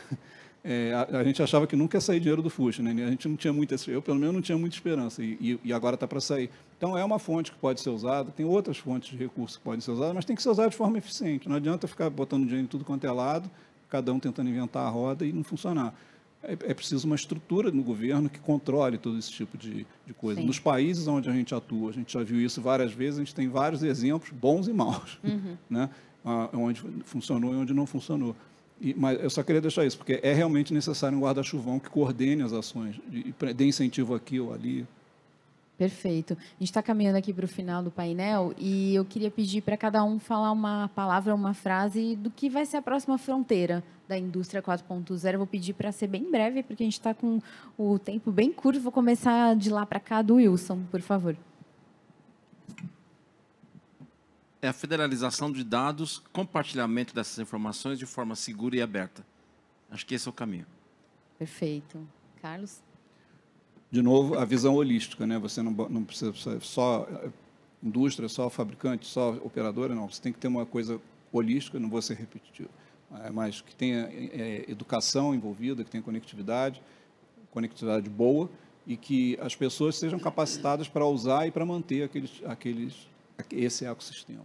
Speaker 8: a gente achava que nunca ia sair dinheiro do FUST, né? A gente não tinha muita, eu pelo menos não tinha muita esperança, e agora está para sair. Então, é uma fonte que pode ser usada, tem outras fontes de recursos que podem ser usadas, mas tem que ser usada de forma eficiente. Não adianta ficar botando dinheiro em tudo quanto é lado, cada um tentando inventar a roda e não funcionar. É preciso uma estrutura no governo que controle todo esse tipo de coisa. Sim. Nos países onde a gente atua, a gente já viu isso várias vezes, a gente tem vários exemplos, bons e maus, né? Onde funcionou e onde não funcionou. Mas eu só queria deixar isso, porque é realmente necessário um guarda-chuvão que coordene as ações, dê incentivo aqui ou ali.
Speaker 2: Perfeito. A gente está caminhando aqui para o final do painel e eu queria pedir para cada um falar uma palavra, uma frase do que vai ser a próxima fronteira da indústria 4.0. Eu vou pedir para ser bem breve, porque a gente está com o tempo bem curto. Vou começar de lá para cá, do Wilson, por favor.
Speaker 9: É a federalização de dados, compartilhamento dessas informações de forma segura e aberta. Acho que esse é o caminho.
Speaker 2: Perfeito. Carlos?
Speaker 8: De novo, a visão holística, né? Você não precisa só indústria, só fabricante, só operadora, não. Você tem que ter uma coisa holística, não vou ser repetitivo, mas que tenha educação envolvida, que tenha conectividade boa, e que as pessoas sejam capacitadas para usar e para manter esse ecossistema.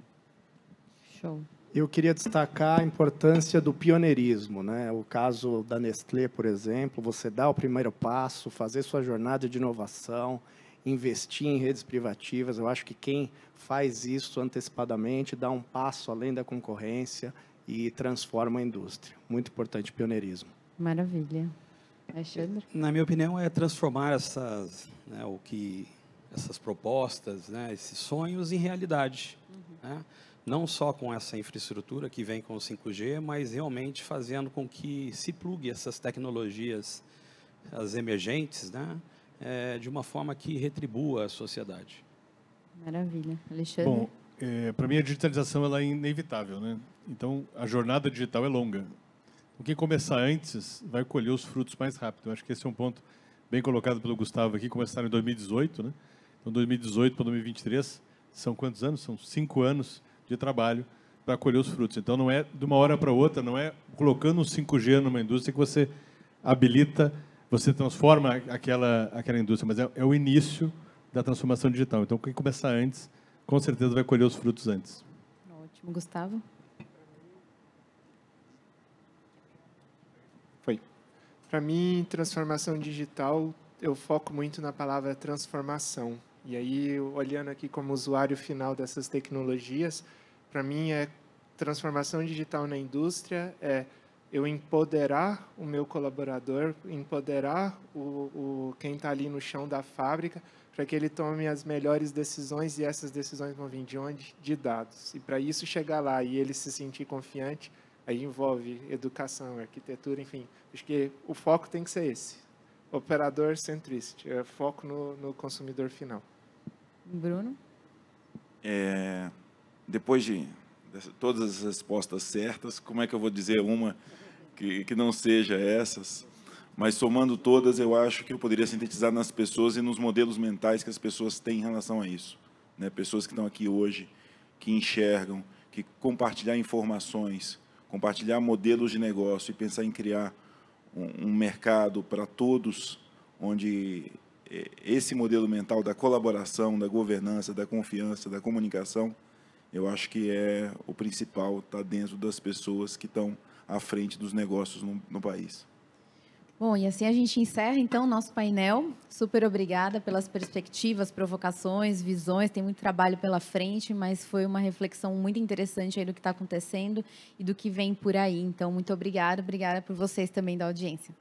Speaker 2: Show.
Speaker 7: Eu queria destacar a importância do pioneirismo, né? O caso da Nestlé, por exemplo, você dá o primeiro passo, fazer sua jornada de inovação, investir em redes privativas. Eu acho que quem faz isso antecipadamente dá um passo além da concorrência e transforma a indústria. Muito importante o pioneirismo.
Speaker 2: Maravilha. Alexandre?
Speaker 6: Na minha opinião, é transformar essas propostas, né, esses sonhos em realidade. Né? Não só com essa infraestrutura que vem com o 5G, mas realmente fazendo com que se plugue essas tecnologias, as emergentes, né, de uma forma que retribua a sociedade.
Speaker 2: Maravilha. Alexandre?
Speaker 5: Bom, para mim a digitalização ela é inevitável, né? Então, a jornada digital é longa. O que começar antes vai colher os frutos mais rápido. Eu acho que esse é um ponto bem colocado pelo Gustavo aqui. Começaram em 2018, né? Então, 2018 para 2023, são quantos anos? São 5 anos de trabalho para colher os frutos. Então, não é de uma hora para outra, não é colocando um 5G numa indústria que você habilita, você transforma aquela indústria, mas é o início da transformação digital. Então, quem começar antes, com certeza vai colher os frutos antes.
Speaker 2: Ótimo. Gustavo?
Speaker 4: Para mim, transformação digital, eu foco muito na palavra transformação. E aí, olhando aqui como usuário final dessas tecnologias, para mim, transformação digital na indústria é eu empoderar o meu colaborador, empoderar quem está ali no chão da fábrica, para que ele tome as melhores decisões, e essas decisões vão vir de onde? De dados. E para isso chegar lá e ele se sentir confiante, aí envolve educação, arquitetura, enfim. Acho que o foco tem que ser esse. Operador centricity, foco no consumidor final.
Speaker 2: Bruno?
Speaker 3: Depois de todas as respostas certas, como é que eu vou dizer uma que não seja essas? Mas, somando todas, eu acho que eu poderia sintetizar nas pessoas e nos modelos mentais que as pessoas têm em relação a isso. Né? Pessoas que estão aqui hoje, que enxergam, que compartilhar informações, compartilhar modelos de negócio e pensar em criar um mercado para todos, onde esse modelo mental da colaboração, da governança, da confiança, da comunicação, eu acho que é o principal, está dentro das pessoas que estão à frente dos negócios no país.
Speaker 2: Bom, e assim a gente encerra, então, o nosso painel. Super obrigada pelas perspectivas, provocações, visões. Tem muito trabalho pela frente, mas foi uma reflexão muito interessante aí do que está acontecendo e do que vem por aí. Então, muito obrigada. Obrigada por vocês também da audiência.